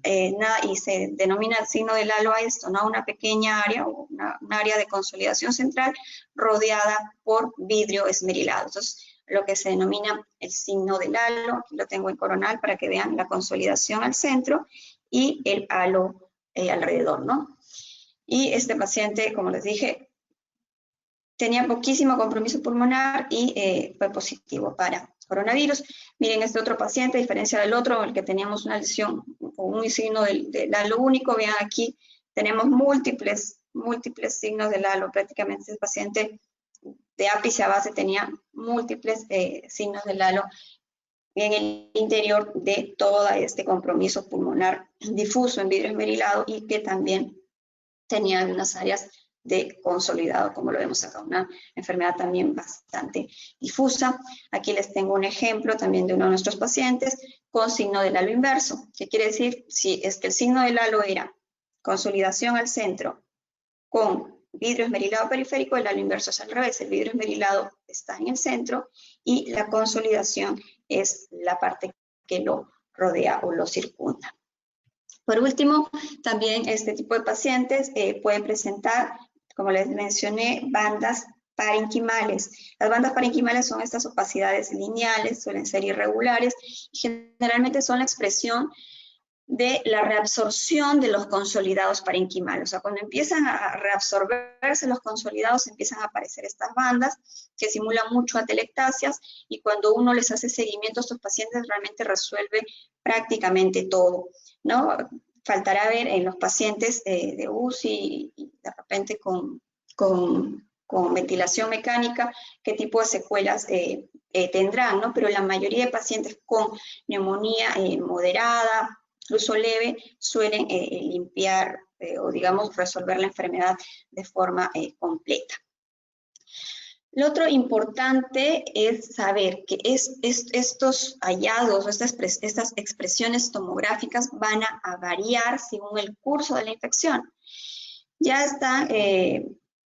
se denomina el signo del halo a esto, ¿no? Una pequeña área, un área de consolidación central rodeada por vidrio esmerilado. Entonces, lo que se denomina el signo del halo, aquí lo tengo en coronal para que vean la consolidación al centro y el halo alrededor, ¿no? Y este paciente, como les dije, tenía poquísimo compromiso pulmonar y fue positivo para coronavirus. Miren este otro paciente, a diferencia del otro, el que teníamos una lesión o un signo del halo único, vean aquí tenemos múltiples signos del halo, prácticamente este paciente de ápice a base tenía múltiples signos del halo en el interior de todo este compromiso pulmonar difuso en vidrio esmerilado y que también tenía algunas áreas de consolidado, como lo vemos acá, una enfermedad también bastante difusa. Aquí les tengo un ejemplo también de uno de nuestros pacientes con signo del halo inverso. ¿Qué quiere decir? Si es que el signo del halo era consolidación al centro con vidrio esmerilado periférico, el halo inverso es al revés, el vidrio esmerilado está en el centro y la consolidación es la parte que lo rodea o lo circunda. Por último, también este tipo de pacientes pueden presentar, como les mencioné, bandas parenquimales. Las bandas parenquimales son estas opacidades lineales, suelen ser irregulares, y generalmente son la expresión de la reabsorción de los consolidados parenquimales. O sea, cuando empiezan a reabsorberse los consolidados, empiezan a aparecer estas bandas que simulan mucho atelectasias y cuando uno les hace seguimiento a estos pacientes realmente resuelve prácticamente todo, ¿no? Faltará ver en los pacientes de UCI y de repente con ventilación mecánica qué tipo de secuelas tendrán, ¿no? Pero la mayoría de pacientes con neumonía moderada, incluso leve, suelen limpiar o digamos resolver la enfermedad de forma completa. Lo otro importante es saber que estos hallazgos, estas expresiones tomográficas van a variar según el curso de la infección. Ya está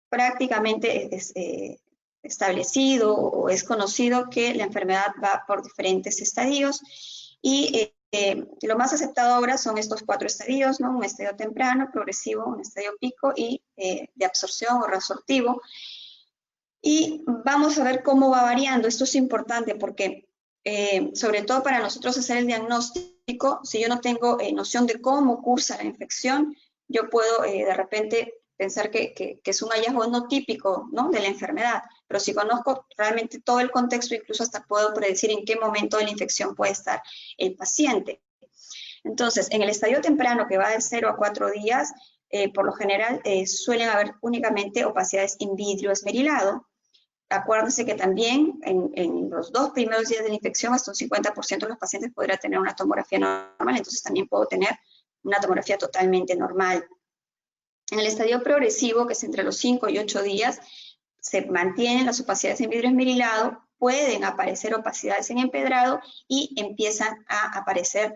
prácticamente establecido o es conocido que la enfermedad va por diferentes estadios y lo más aceptado ahora son estos 4 estadios, ¿no? Un estadio temprano, progresivo, un estadio pico y de absorción o reabsortivo. Y vamos a ver cómo va variando. Esto es importante porque, sobre todo para nosotros hacer el diagnóstico, si yo no tengo noción de cómo cursa la infección, yo puedo de repente pensar que es un hallazgo no típico, ¿no? De la enfermedad. Pero si conozco realmente todo el contexto, incluso hasta puedo predecir en qué momento de la infección puede estar el paciente. Entonces, en el estadio temprano, que va de 0 a 4 días, por lo general suelen haber únicamente opacidades en vidrio esmerilado. Acuérdense que también en los 2 primeros días de la infección, hasta un 50% de los pacientes podrá tener una tomografía normal, entonces también puedo tener una tomografía totalmente normal. En el estadio progresivo, que es entre los 5 y 8 días, se mantienen las opacidades en vidrio esmerilado, pueden aparecer opacidades en empedrado y empiezan a aparecer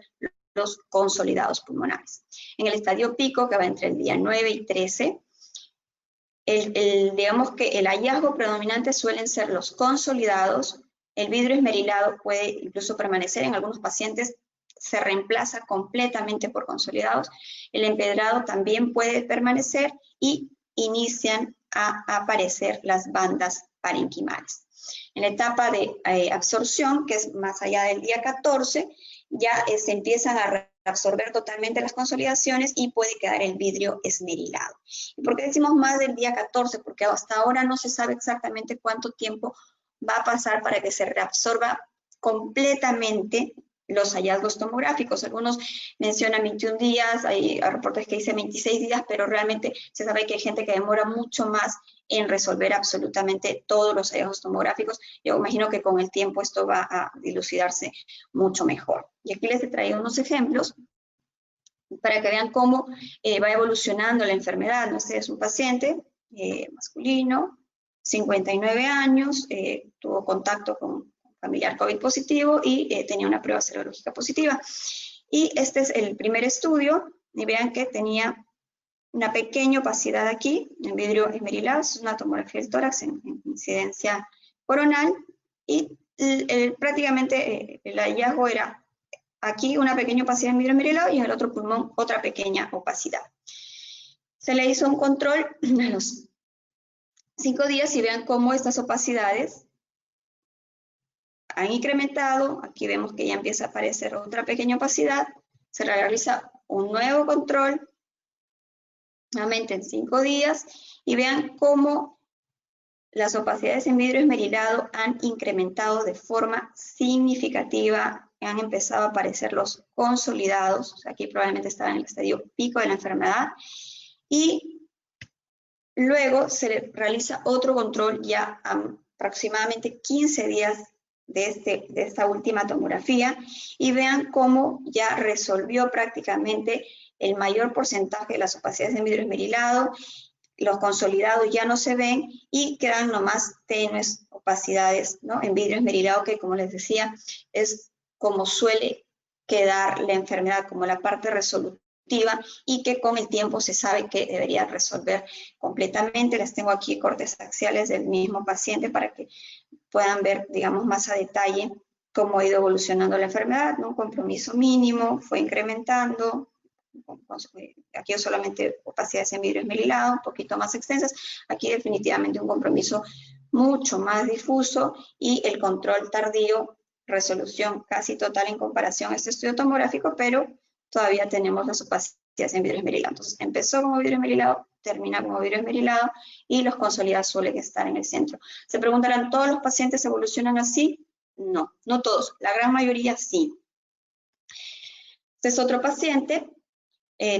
los consolidados pulmonares. En el estadio pico, que va entre el día 9 y 13, digamos que el hallazgo predominante suelen ser los consolidados. El vidrio esmerilado puede incluso permanecer en algunos pacientes, se reemplaza completamente por consolidados. El empedrado también puede permanecer y inician a aparecer las bandas parenquimales. En la etapa de absorción, que es más allá del día 14, ya se empiezan a absorber totalmente las consolidaciones y puede quedar el vidrio esmerilado. ¿Y por qué decimos más del día 14? Porque hasta ahora no se sabe exactamente cuánto tiempo va a pasar para que se reabsorba completamente los hallazgos tomográficos. Algunos mencionan 21 días, hay reportes que dicen 26 días, pero realmente se sabe que hay gente que demora mucho más en resolver absolutamente todos los hallazgos tomográficos. Yo imagino que con el tiempo esto va a dilucidarse mucho mejor. Y aquí les he traído unos ejemplos para que vean cómo va evolucionando la enfermedad. ¿No? Este es un paciente masculino, 59 años, tuvo contacto con familiar COVID positivo y tenía una prueba serológica positiva. Y este es el primer estudio, y vean que tenía una pequeña opacidad aquí, en vidrio esmerilado, es una tomografía del tórax en incidencia coronal, y prácticamente el hallazgo era aquí una pequeña opacidad en vidrio esmerilado y en el otro pulmón otra pequeña opacidad. Se le hizo un control a los 5 días y vean cómo estas opacidades han incrementado. Aquí vemos que ya empieza a aparecer otra pequeña opacidad. Se realiza un nuevo control, nuevamente en 5 días, y vean cómo las opacidades en vidrio esmerilado han incrementado de forma significativa, han empezado a aparecer los consolidados. O sea, aquí probablemente estaba en el estadio pico de la enfermedad, y luego se le realiza otro control ya aproximadamente 15 días de esta última tomografía, y vean cómo ya resolvió prácticamente el mayor porcentaje de las opacidades en vidrio esmerilado. Los consolidados ya no se ven y quedan nomás tenues opacidades, ¿no?, en vidrio esmerilado, que, como les decía, es como suele quedar la enfermedad, como la parte resolutiva, y que con el tiempo se sabe que debería resolver completamente. Les tengo aquí cortes axiales del mismo paciente para que puedan ver, digamos, más a detalle cómo ha ido evolucionando la enfermedad, ¿no? Un compromiso mínimo, fue incrementando. Aquí solamente opacidades en vidrio esmerilado, un poquito más extensas. Aquí definitivamente un compromiso mucho más difuso, y el control tardío, resolución casi total en comparación a este estudio tomográfico, pero todavía tenemos las opacidades en vidrio esmerilado. Entonces, empezó como vidrio esmerilado, termina como vidrio esmerilado, y los consolidados suelen estar en el centro. Se preguntarán, ¿todos los pacientes evolucionan así? No, no todos, la gran mayoría sí. Este es otro paciente,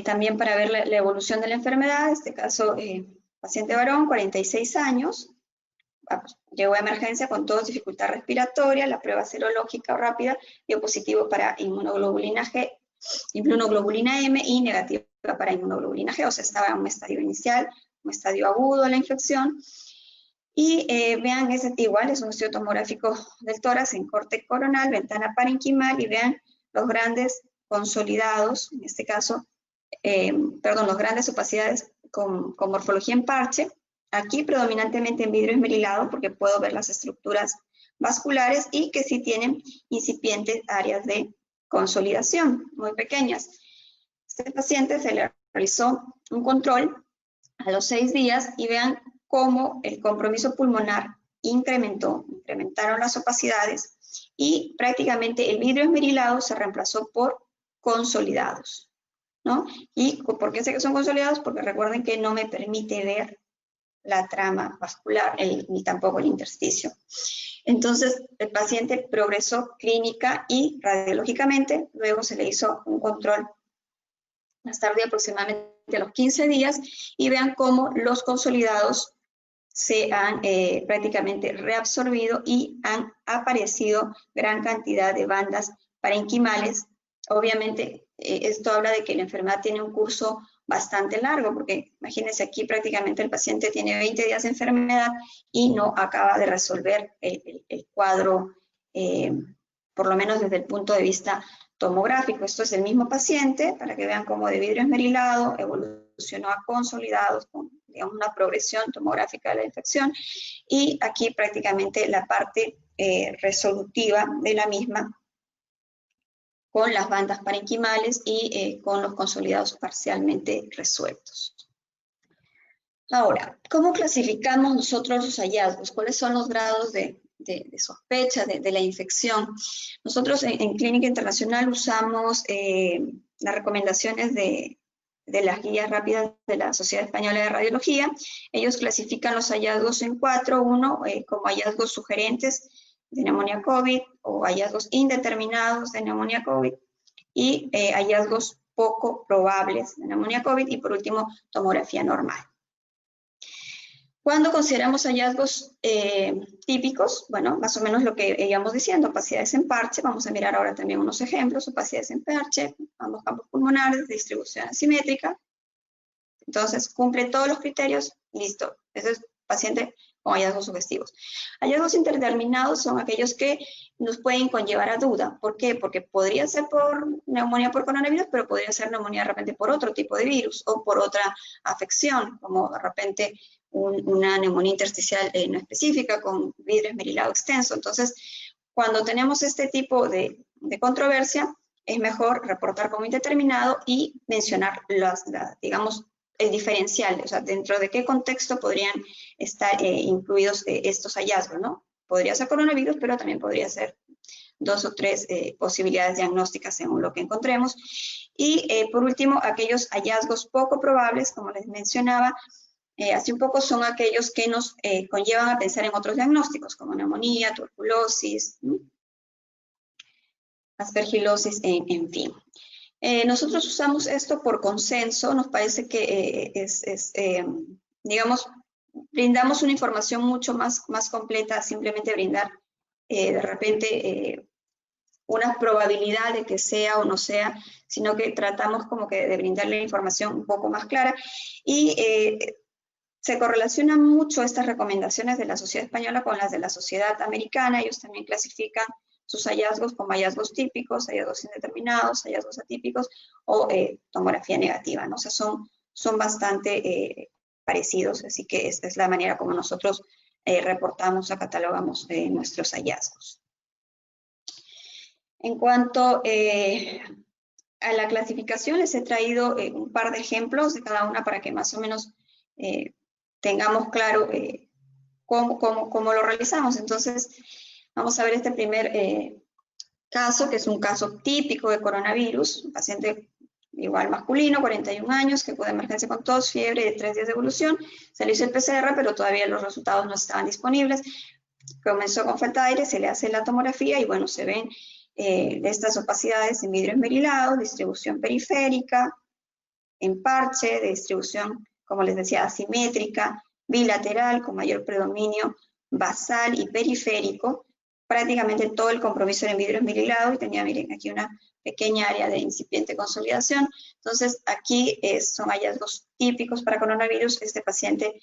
también para ver la evolución de la enfermedad. En este caso, paciente varón, 46 años, llegó a emergencia con tos, dificultad respiratoria, la prueba serológica rápida dio positivo para inmunoglobulina G, inmunoglobulina M, y negativa para inmunoglobulina G, o sea, estaba en un estadio inicial, un estadio agudo de la infección. Y vean, igual es un estudio tomográfico del tórax en corte coronal, ventana parenquimal, y vean los grandes consolidados, en este caso, las grandes opacidades con morfología en parche, aquí predominantemente en vidrio esmerilado, porque puedo ver las estructuras vasculares, y que sí tienen incipientes áreas de consolidación muy pequeñas. Este paciente se le realizó un control a los 6 días, y vean cómo el compromiso pulmonar incrementaron las opacidades, y prácticamente el vidrio esmerilado se reemplazó por consolidados, ¿no? ¿Y por qué sé que son consolidados? Porque recuerden que no me permite ver la trama vascular, ni tampoco el intersticio. Entonces, el paciente progresó clínica y radiológicamente. Luego se le hizo un control más tarde, aproximadamente a los 15 días, y vean cómo los consolidados se han prácticamente reabsorbido, y han aparecido gran cantidad de bandas parenquimales. Obviamente, esto habla de que la enfermedad tiene un curso bastante largo, porque imagínense, aquí prácticamente el paciente tiene 20 días de enfermedad y no acaba de resolver el cuadro, por lo menos desde el punto de vista tomográfico. Esto es el mismo paciente, para que vean cómo de vidrio esmerilado evolucionó a consolidados, con, digamos, una progresión tomográfica de la infección, y aquí prácticamente la parte resolutiva de la misma, con las bandas parenquimales y con los consolidados parcialmente resueltos. Ahora, ¿cómo clasificamos nosotros los hallazgos? ¿Cuáles son los grados de sospecha de la infección? Nosotros en Clínica Internacional usamos las recomendaciones de las guías rápidas de la Sociedad Española de Radiología. Ellos clasifican los hallazgos en 4. Uno, como hallazgos sugerentes de neumonía COVID, o hallazgos indeterminados de neumonía COVID, y hallazgos poco probables de neumonía COVID, y por último, tomografía normal. Cuando consideramos hallazgos típicos, bueno, más o menos lo que íbamos diciendo, opacidades en parche. Vamos a mirar ahora también unos ejemplos: opacidades en parche, ambos campos pulmonares, distribución asimétrica. Entonces, cumple todos los criterios, listo. Ese es paciente con hallazgos sugestivos. Hallazgos indeterminados son aquellos que nos pueden conllevar a duda. ¿Por qué? Porque podría ser por neumonía por coronavirus, pero podría ser neumonía de repente por otro tipo de virus o por otra afección, como de repente una neumonía intersticial no específica con vidrio esmerilado extenso. Entonces, cuando tenemos este tipo de controversia, es mejor reportar como indeterminado y mencionar digamos, el diferencial, o sea, dentro de qué contexto podrían estar incluidos estos hallazgos, ¿no? Podría ser coronavirus, pero también podría ser 2 o 3 posibilidades diagnósticas según lo que encontremos. Y por último, aquellos hallazgos poco probables, como les mencionaba, hace un poco son aquellos que nos conllevan a pensar en otros diagnósticos, como neumonía, tuberculosis, ¿no? Aspergilosis, en fin. Nosotros usamos esto por consenso, nos parece que digamos, brindamos una información mucho más completa, simplemente brindar de repente una probabilidad de que sea o no sea, sino que tratamos como que de brindarle información un poco más clara y se correlacionan mucho estas recomendaciones de la Sociedad Española con las de la Sociedad Americana. Ellos también clasifican sus hallazgos como hallazgos típicos, hallazgos indeterminados, hallazgos atípicos o tomografía negativa, ¿no? O sea, son bastante parecidos, así que esta es la manera como nosotros reportamos o catalogamos nuestros hallazgos. En cuanto a la clasificación, les he traído un par de ejemplos de cada una para que más o menos tengamos claro cómo lo realizamos. Entonces, vamos a ver este primer caso, que es un caso típico de coronavirus, un paciente igual masculino, 41 años, que fue de emergencia con tos, fiebre de 3 días de evolución, se le hizo el PCR, pero todavía los resultados no estaban disponibles, comenzó con falta de aire, se le hace la tomografía y bueno, se ven estas opacidades en vidrio esmerilado, distribución periférica, en parche, de distribución, como les decía, asimétrica, bilateral, con mayor predominio basal y periférico, prácticamente todo el compromiso era en vidrio esmerilado y tenía, miren, aquí una pequeña área de incipiente consolidación. Entonces, aquí son hallazgos típicos para coronavirus. Este paciente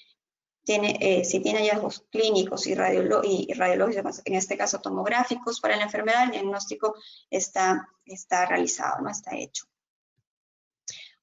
tiene, si tiene hallazgos clínicos y radiológicos, en este caso tomográficos para la enfermedad, el diagnóstico está realizado, no está hecho.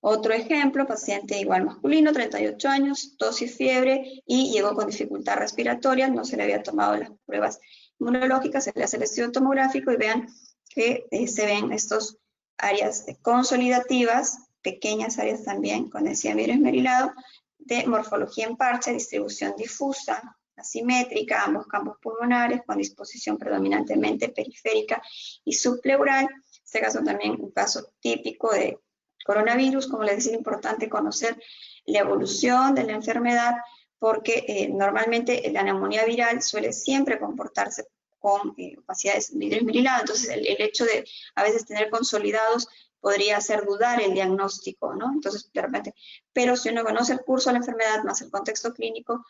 Otro ejemplo, paciente igual masculino, 38 años, tos y fiebre, y llegó con dificultad respiratoria, no se le había tomado las pruebas inmunológicas, se le hace el estudio tomográfico y vean que se ven estos áreas consolidativas, pequeñas áreas también, con el vidrio esmerilado, de morfología en parche, distribución difusa, asimétrica, ambos campos pulmonares, con disposición predominantemente periférica y subpleural. Este caso también un caso típico de coronavirus. Como les decía, es importante conocer la evolución de la enfermedad porque normalmente la neumonía viral suele siempre comportarse con opacidades vidrio esmerilado. Entonces el hecho de a veces tener consolidados podría hacer dudar el diagnóstico, ¿no? Entonces, de repente, pero si uno conoce el curso de la enfermedad más el contexto clínico,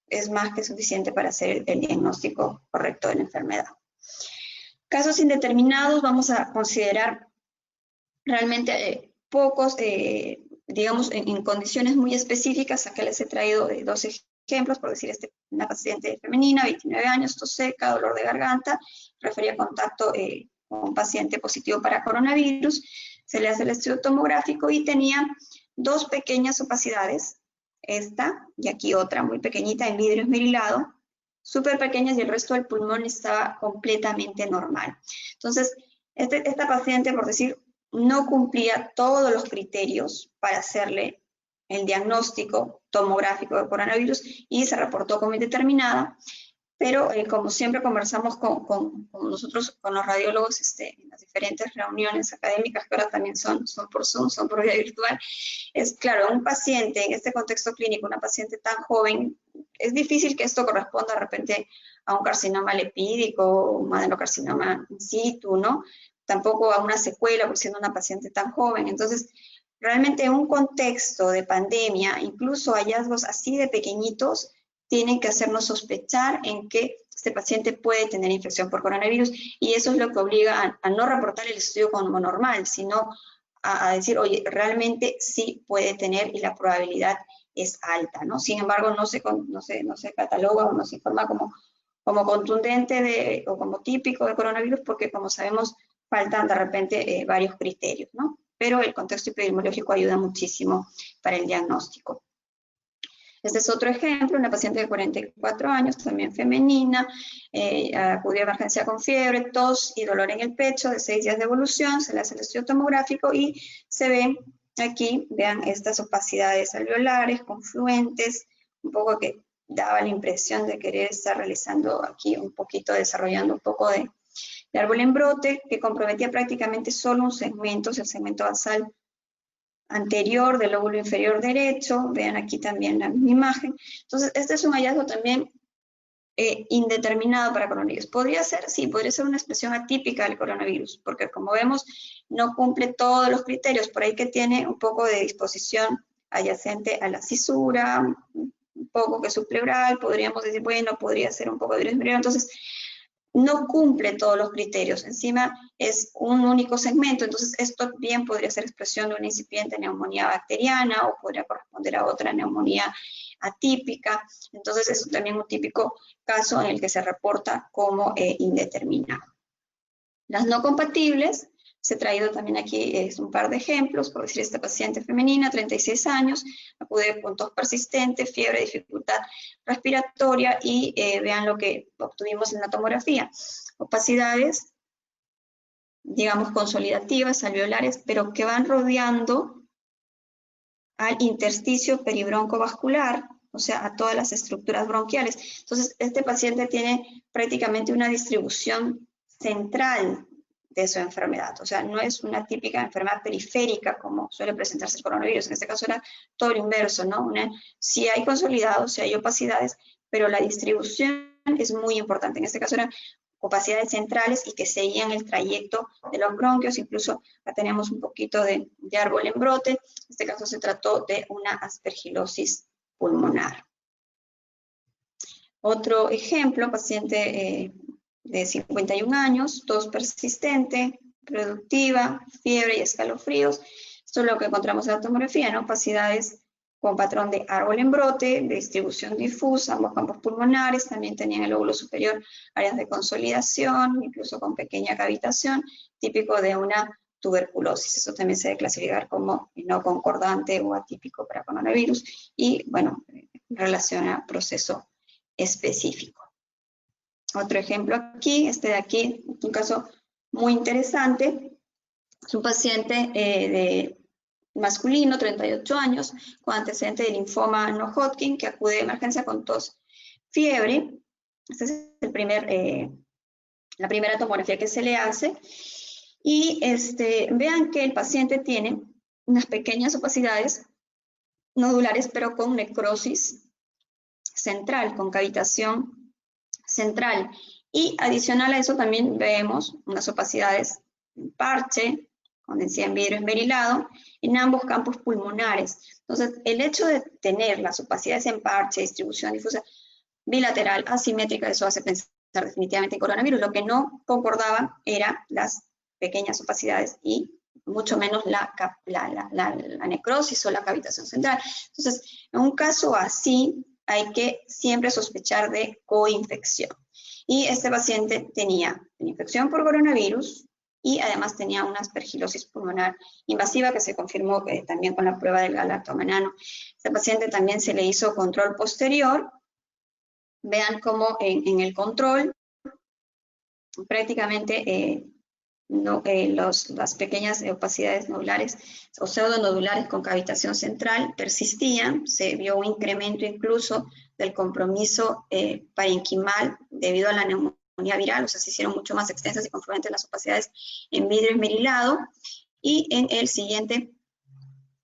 es más que suficiente para hacer el diagnóstico correcto de la enfermedad. Casos indeterminados, vamos a considerar realmente pocos, digamos, en condiciones muy específicas. Acá les he traído 2 ejemplos, por decir, una paciente femenina, 29 años, tos seca, dolor de garganta, refería a contacto con un paciente positivo para coronavirus, se le hace el estudio tomográfico y tenía 2 pequeñas opacidades, esta y aquí otra muy pequeñita en vidrio esmerilado, súper pequeñas, y el resto del pulmón estaba completamente normal. Entonces, esta paciente, por decir, no cumplía todos los criterios para hacerle el diagnóstico tomográfico de coronavirus y se reportó como indeterminada, pero como siempre conversamos con nosotros, con los radiólogos, en las diferentes reuniones académicas, que ahora también son por Zoom, son por vía virtual, es claro, un paciente en este contexto clínico, una paciente tan joven, es difícil que esto corresponda de repente a un carcinoma lipídico o un adenocarcinoma in situ, ¿no? Tampoco a una secuela por siendo una paciente tan joven. Entonces, realmente en un contexto de pandemia, incluso hallazgos así de pequeñitos, tienen que hacernos sospechar en que este paciente puede tener infección por coronavirus, y eso es lo que obliga a no reportar el estudio como normal, sino a decir, oye, realmente sí puede tener y la probabilidad es alta, ¿no? Sin embargo, no se cataloga o no se informa como contundente o como típico de coronavirus, porque como sabemos, faltan de repente varios criterios, ¿no? Pero el contexto epidemiológico ayuda muchísimo para el diagnóstico. Este es otro ejemplo, una paciente de 44 años, también femenina, acudió a emergencia con fiebre, tos y dolor en el pecho, de 6 días de evolución, se le hace el estudio tomográfico y se ven aquí, vean estas opacidades alveolares, confluentes, un poco que daba la impresión de querer estar realizando aquí un poquito, desarrollando un poco de árbol en brote, que comprometía prácticamente solo un segmento, el segmento basal anterior del lóbulo inferior derecho, vean aquí también la misma imagen. Entonces, este es un hallazgo también indeterminado para coronavirus. ¿Podría ser? Sí, podría ser una expresión atípica del coronavirus, porque como vemos, no cumple todos los criterios, por ahí que tiene un poco de disposición adyacente a la cisura, un poco que es subpleural, podríamos decir, bueno, podría ser un poco de virus inferior, entonces, no cumple todos los criterios, encima es un único segmento, entonces esto bien podría ser expresión de una incipiente neumonía bacteriana o podría corresponder a otra neumonía atípica, entonces es también un típico caso en el que se reporta como indeterminado. Las no compatibles, se ha traído también aquí un par de ejemplos, por decir esta paciente femenina, 36 años, acude con tos persistente, fiebre, dificultad respiratoria y vean lo que obtuvimos en la tomografía. Opacidades, digamos, consolidativas, alveolares, pero que van rodeando al intersticio peribroncovascular, o sea, a todas las estructuras bronquiales. Entonces, este paciente tiene prácticamente una distribución central de su enfermedad, o sea, no es una típica enfermedad periférica como suele presentarse el coronavirus, en este caso era todo lo inverso, ¿no? Sí hay consolidados, sí hay opacidades, pero la distribución es muy importante, en este caso eran opacidades centrales y que seguían el trayecto de los bronquios, incluso acá tenemos un poquito de árbol en brote, en este caso se trató de una aspergilosis pulmonar. Otro ejemplo, paciente de 51 años, tos persistente, productiva, fiebre y escalofríos. Esto es lo que encontramos en la tomografía, ¿no? Opacidades con patrón de árbol en brote, de distribución difusa, ambos campos pulmonares, también tenían el lóbulo superior áreas de consolidación, incluso con pequeña cavitación, típico de una tuberculosis. Eso también se debe clasificar como no concordante o atípico para coronavirus y, bueno, relaciona proceso específico. Otro ejemplo aquí, este de aquí, un caso muy interesante, es un paciente masculino, 38 años, con antecedente de linfoma no Hodgkin, que acude de emergencia con tos, fiebre. Esta es la primera tomografía que se le hace. Y vean que el paciente tiene unas pequeñas opacidades nodulares, pero con necrosis central, con cavitación central. Y adicional a eso también vemos unas opacidades en parche, con densidad en vidrio esmerilado, en ambos campos pulmonares. Entonces, el hecho de tener las opacidades en parche, distribución difusa bilateral, asimétrica, eso hace pensar definitivamente en coronavirus. Lo que no concordaba eran las pequeñas opacidades y mucho menos la necrosis o la cavitación central. Entonces, en un caso así, hay que siempre sospechar de coinfección. Y este paciente tenía una infección por coronavirus y además tenía una aspergilosis pulmonar invasiva que se confirmó también con la prueba del galactomanano. Este paciente también se le hizo control posterior. Vean cómo en el control prácticamente las pequeñas opacidades nodulares o pseudonodulares con cavitación central persistían, se vio un incremento incluso del compromiso parenquimal debido a la neumonía viral, o sea, se hicieron mucho más extensas y confluentes las opacidades en vidrio esmerilado, y en el siguiente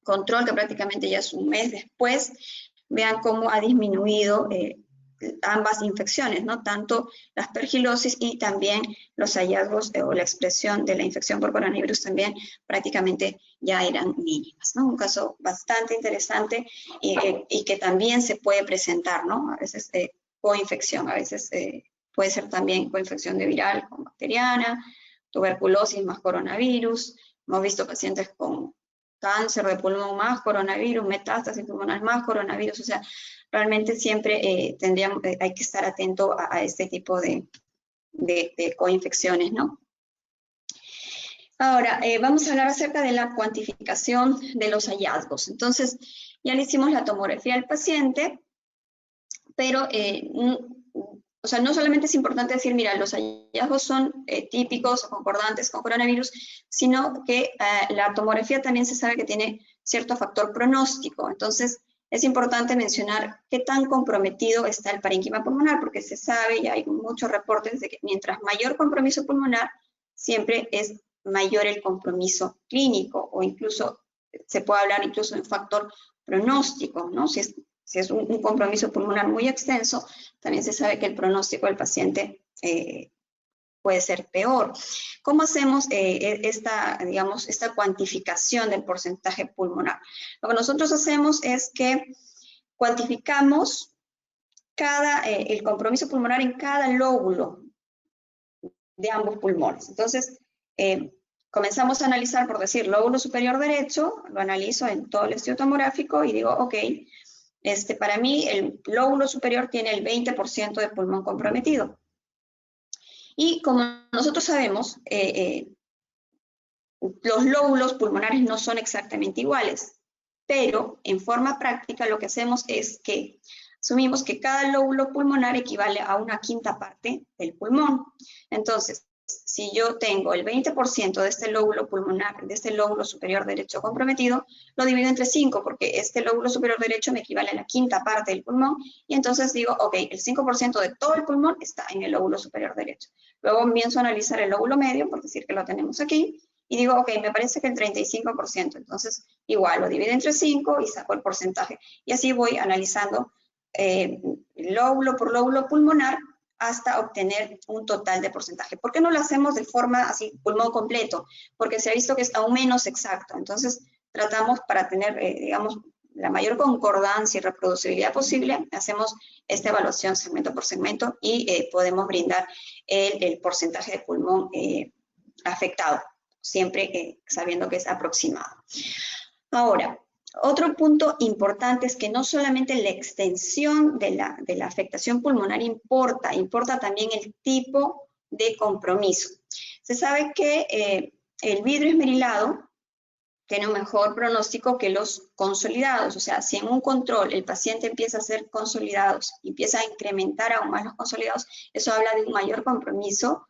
control, que prácticamente ya es un mes después, vean cómo ha disminuido ambas infecciones, ¿no? Tanto la aspergilosis y también los hallazgos o la expresión de la infección por coronavirus también prácticamente ya eran mínimas, ¿no? Un caso bastante interesante y que también se puede presentar, ¿no? A veces coinfección, a veces puede ser también coinfección de viral con bacteriana, tuberculosis más coronavirus. Hemos visto pacientes con cáncer de pulmón más coronavirus, metástasis pulmonar más coronavirus, o sea, realmente siempre hay que estar atento a este tipo de coinfecciones, ¿no? Ahora, vamos a hablar acerca de la cuantificación de los hallazgos. Entonces, ya le hicimos la tomografía al paciente, pero, o sea, no solamente es importante decir, mira, los hallazgos son típicos o concordantes con coronavirus, sino que la tomografía también se sabe que tiene cierto factor pronóstico. Entonces, es importante mencionar qué tan comprometido está el parénquima pulmonar, porque se sabe, y hay muchos reportes de que mientras mayor compromiso pulmonar, siempre es mayor el compromiso clínico, o incluso se puede hablar incluso de un factor pronóstico, ¿no? Si es un compromiso pulmonar muy extenso, también se sabe que el pronóstico del paciente puede ser peor. ¿Cómo hacemos esta cuantificación del porcentaje pulmonar? Lo que nosotros hacemos es que cuantificamos el compromiso pulmonar en cada lóbulo de ambos pulmones. Entonces, comenzamos a analizar, por decir, lóbulo superior derecho, lo analizo en todo el estudio tomográfico y digo, ok, para mí el lóbulo superior tiene el 20% de pulmón comprometido. Y como nosotros sabemos, los lóbulos pulmonares no son exactamente iguales, pero en forma práctica lo que hacemos es que asumimos que cada lóbulo pulmonar equivale a una quinta parte del pulmón. Entonces, si yo tengo el 20% de este lóbulo pulmonar, de este lóbulo superior derecho comprometido, lo divido entre 5, porque este lóbulo superior derecho me equivale a la quinta parte del pulmón, y entonces digo, ok, el 5% de todo el pulmón está en el lóbulo superior derecho. Luego comienzo a analizar el lóbulo medio, por decir que lo tenemos aquí, y digo, ok, me parece que el 35%, entonces igual lo divido entre 5 y saco el porcentaje. Y así voy analizando lóbulo por lóbulo pulmonar hasta obtener un total de porcentaje. ¿Por qué no lo hacemos de forma así, pulmón completo? Porque se ha visto que es aún menos exacto. Entonces, tratamos para tener, digamos, la mayor concordancia y reproducibilidad posible, hacemos esta evaluación segmento por segmento y podemos brindar el porcentaje de pulmón afectado, siempre sabiendo que es aproximado. Ahora, otro punto importante es que no solamente la extensión de la afectación pulmonar importa también el tipo de compromiso. Se sabe que el vidrio esmerilado tiene un mejor pronóstico que los consolidados, o sea, si en un control el paciente empieza a ser consolidados, empieza a incrementar aún más los consolidados, eso habla de un mayor compromiso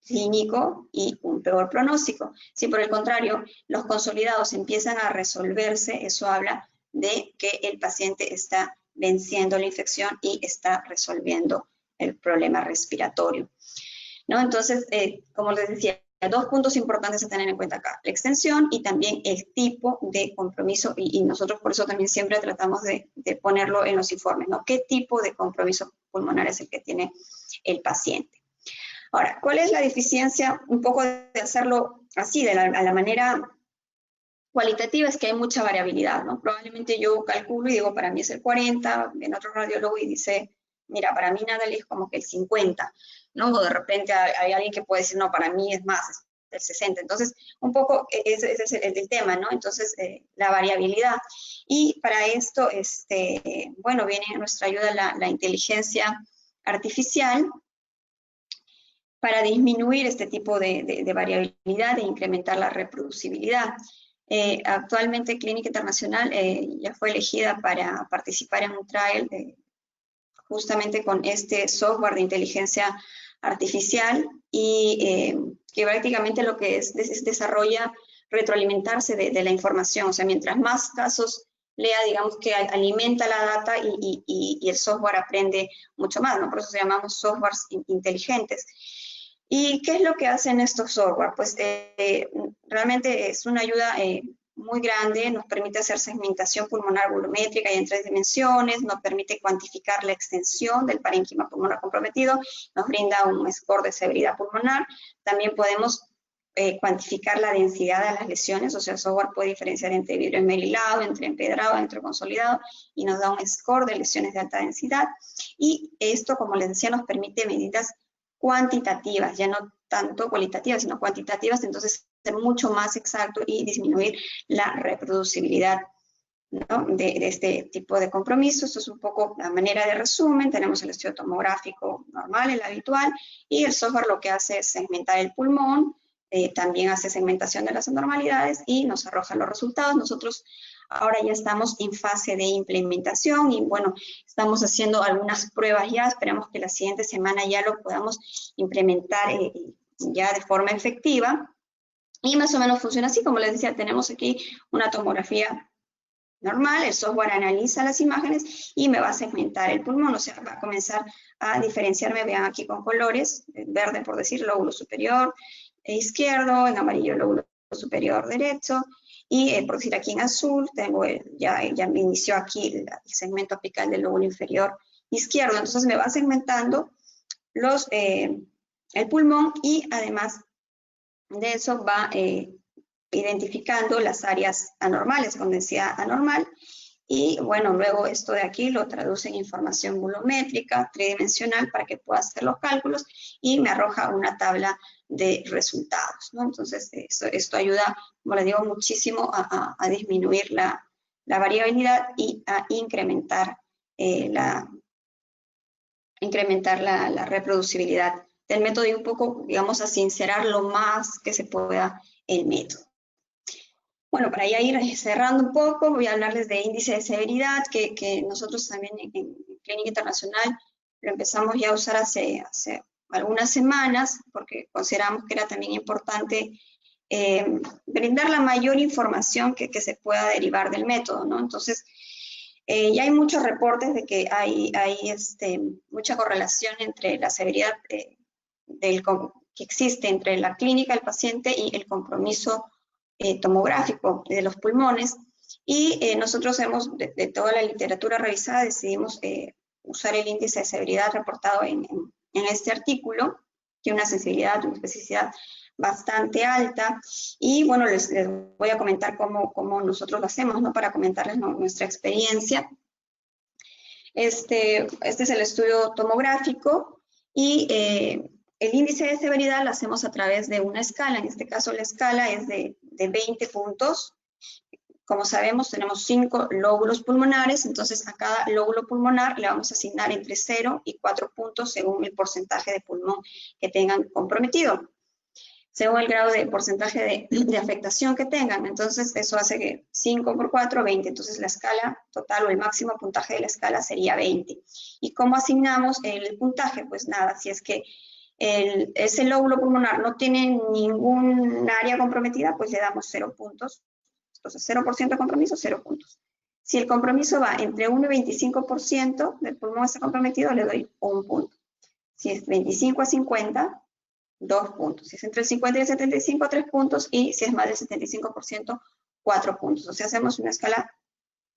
clínico y un peor pronóstico. Si por el contrario los consolidados empiezan a resolverse, eso habla de que el paciente está venciendo la infección y está resolviendo el problema respiratorio, ¿no? Entonces, como les decía, dos puntos importantes a tener en cuenta acá, la extensión y también el tipo de compromiso, y nosotros por eso también siempre tratamos de ponerlo en los informes, ¿no? ¿Qué tipo de compromiso pulmonar es el que tiene el paciente? Ahora, ¿cuál es la deficiencia un poco de hacerlo así, a la manera cualitativa? Es que hay mucha variabilidad, ¿no? Probablemente yo calculo y digo, para mí es el 40, viene otro radiólogo y dice, mira, para mí nada es como que el 50, ¿no? O de repente hay alguien que puede decir, no, para mí es más, es el 60. Entonces, un poco ese es el tema, ¿no? Entonces, la variabilidad. Y para esto, bueno, viene a nuestra ayuda la inteligencia artificial, para disminuir este tipo de variabilidad e incrementar la reproducibilidad. Actualmente Clínica Internacional ya fue elegida para participar en un trial justamente con este software de inteligencia artificial y que prácticamente lo que es desarrolla retroalimentarse de la información, o sea, mientras más casos lea, digamos que alimenta la data y el software aprende mucho más, ¿no? Por eso se llamamos softwares inteligentes. ¿Y qué es lo que hacen estos software? Pues realmente es una ayuda muy grande, nos permite hacer segmentación pulmonar volumétrica y en 3 dimensiones, nos permite cuantificar la extensión del parénquima pulmonar comprometido, nos brinda un score de severidad pulmonar, también podemos cuantificar la densidad de las lesiones, o sea, el software puede diferenciar entre vidrio esmerilado, entre empedrado, entre consolidado, y nos da un score de lesiones de alta densidad, y esto, como les decía, nos permite medidas cuantitativas, ya no tanto cualitativas, sino cuantitativas, entonces ser mucho más exacto y disminuir la reproducibilidad, ¿no? de este tipo de compromiso. Esto es un poco la manera de resumen. Tenemos el estudio tomográfico normal, el habitual, y el software lo que hace es segmentar el pulmón, también hace segmentación de las anormalidades y nos arroja los resultados. Nosotros ahora ya estamos en fase de implementación y bueno, estamos haciendo algunas pruebas ya. Esperamos que la siguiente semana ya lo podamos implementar ya de forma efectiva. Y más o menos funciona así, como les decía, tenemos aquí una tomografía normal, el software analiza las imágenes y me va a segmentar el pulmón, o sea, va a comenzar a diferenciarme, vean aquí con colores, verde por decir, lóbulo superior izquierdo, en amarillo lóbulo superior derecho, y por decir aquí en azul, tengo ya me inició aquí el segmento apical del lóbulo inferior izquierdo, entonces me va segmentando el pulmón y además de eso va identificando las áreas anormales, con densidad anormal, y bueno, luego esto de aquí lo traduce en información volumétrica, tridimensional, para que pueda hacer los cálculos, y me arroja una tabla de resultados, ¿no? Entonces, esto ayuda, como les digo, muchísimo a disminuir la variabilidad y a incrementar la reproducibilidad del método y un poco, digamos, a sincerar lo más que se pueda el método. Bueno, para ya ir cerrando un poco, voy a hablarles de índice de severidad, que nosotros también en Clínica Internacional lo empezamos ya a usar hace algunas semanas, porque consideramos que era también importante brindar la mayor información que se pueda derivar del método, ¿no? Entonces, ya hay muchos reportes de que hay mucha correlación entre la severidad que existe entre la clínica del paciente y el compromiso tomográfico de los pulmones, y nosotros de toda la literatura revisada decidimos usar el índice de severidad reportado en este artículo, que tiene una sensibilidad, una especificidad bastante alta, y bueno, les voy a comentar cómo nosotros lo hacemos, ¿no? Para comentarles nuestra experiencia. Este es el estudio tomográfico, y el índice de severidad lo hacemos a través de una escala. En este caso la escala es de 20 puntos. Como sabemos, tenemos 5 lóbulos pulmonares, entonces a cada lóbulo pulmonar le vamos a asignar entre 0 y 4 puntos según el porcentaje de pulmón que tengan comprometido, según el grado de porcentaje de afectación que tengan. Entonces eso hace que 5 por 4, 20. Entonces la escala total o el máximo puntaje de la escala sería 20. ¿Y cómo asignamos el puntaje? Pues nada, si es que ese lóbulo pulmonar no tiene ningún área comprometida, pues le damos 0 puntos. Entonces 0% de compromiso, 0 puntos. Si el compromiso va entre 1 y 25% del pulmón está comprometido, le doy 1 punto. Si es 25 a 50, 2 puntos. Si es entre el 50 y el 75, 3 puntos. Y si es más del 75%, 4 puntos. O sea, hacemos una escala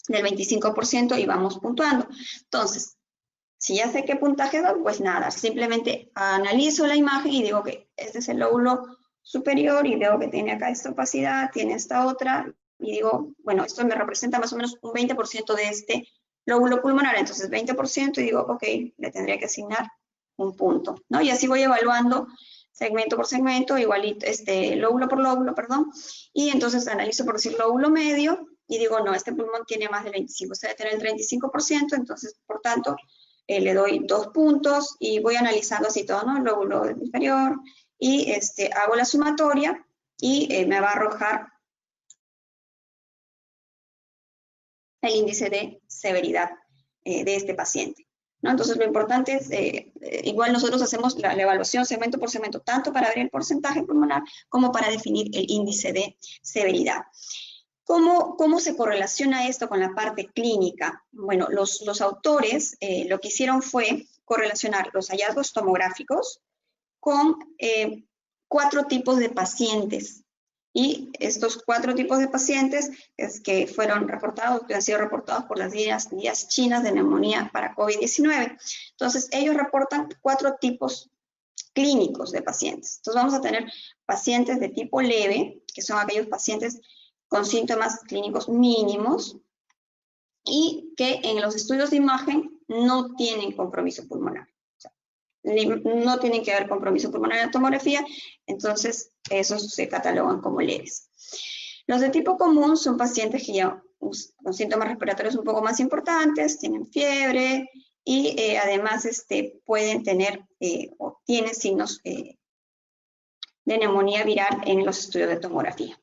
del 25% y vamos puntuando. Entonces, si ya sé qué puntaje doy, pues nada, simplemente analizo la imagen y digo que este es el lóbulo superior y veo que tiene acá esta opacidad, tiene esta otra, y digo, bueno, esto me representa más o menos un 20% de este lóbulo pulmonar, entonces 20%, y digo, ok, le tendría que asignar 1 punto, ¿no? Y así voy evaluando segmento por segmento, igualito, lóbulo por lóbulo, perdón, y entonces analizo por decir lóbulo medio, y digo, no, este pulmón tiene más del 25, o sea, debe tener el 35%, entonces, por tanto, le doy 2 puntos, y voy analizando así todo, ¿no? El lóbulo inferior, y hago la sumatoria, y me va a arrojar el índice de severidad de este paciente, ¿no? Entonces lo importante es, igual nosotros hacemos la evaluación segmento por segmento, tanto para ver el porcentaje pulmonar como para definir el índice de severidad. ¿Cómo se correlaciona esto con la parte clínica? Bueno, los autores lo que hicieron fue correlacionar los hallazgos tomográficos con 4 tipos de pacientes. Y estos 4 tipos de pacientes que fueron reportados, que han sido reportados por las guías chinas de neumonía para COVID-19. Entonces, ellos reportan 4 tipos clínicos de pacientes. Entonces, vamos a tener pacientes de tipo leve, que son aquellos pacientes con síntomas clínicos mínimos y que en los estudios de imagen no tienen compromiso pulmonar. O sea, no tienen que haber compromiso pulmonar en la tomografía, entonces esos se catalogan como leves. Los de tipo común son pacientes que ya con síntomas respiratorios un poco más importantes, tienen fiebre y además pueden tener o tienen signos de neumonía viral en los estudios de tomografía.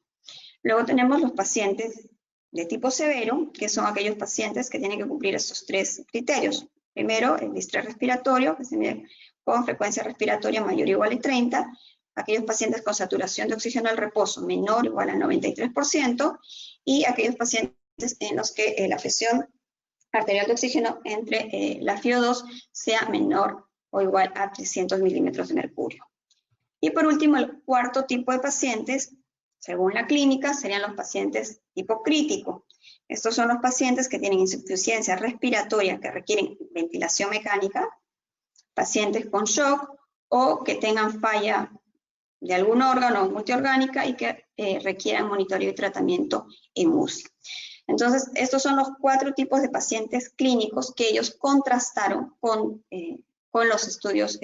Luego tenemos los pacientes de tipo severo, que son aquellos pacientes que tienen que cumplir estos 3 criterios. Primero, el distrés respiratorio, que se mide con frecuencia respiratoria mayor o igual a 30, aquellos pacientes con saturación de oxígeno al reposo menor o igual a 93%, y aquellos pacientes en los que la presión arterial de oxígeno entre la FiO2 sea menor o igual a 300 milímetros de mercurio. Y por último, el cuarto tipo de pacientes, según la clínica, serían los pacientes tipo crítico. Estos son los pacientes que tienen insuficiencia respiratoria que requieren ventilación mecánica, pacientes con shock o que tengan falla de algún órgano multiorgánica y que requieran monitoreo y tratamiento en UCI. Entonces, estos son los 4 tipos de pacientes clínicos que ellos contrastaron con los estudios,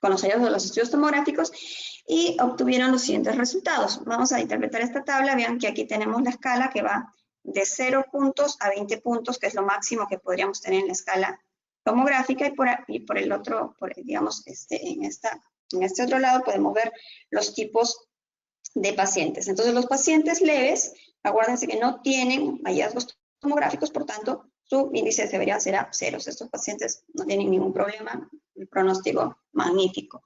con los hallazgos de los estudios tomográficos y obtuvieron los siguientes resultados. Vamos a interpretar esta tabla. Vean que aquí tenemos la escala que va de 0 puntos a 20 puntos, que es lo máximo que podríamos tener en la escala tomográfica, y por el otro, digamos, en este otro lado podemos ver los tipos de pacientes. Entonces, los pacientes leves, acuérdense que no tienen hallazgos tomográficos, por tanto, su índice de severidad será 0. Estos pacientes no tienen ningún problema, el pronóstico magnífico.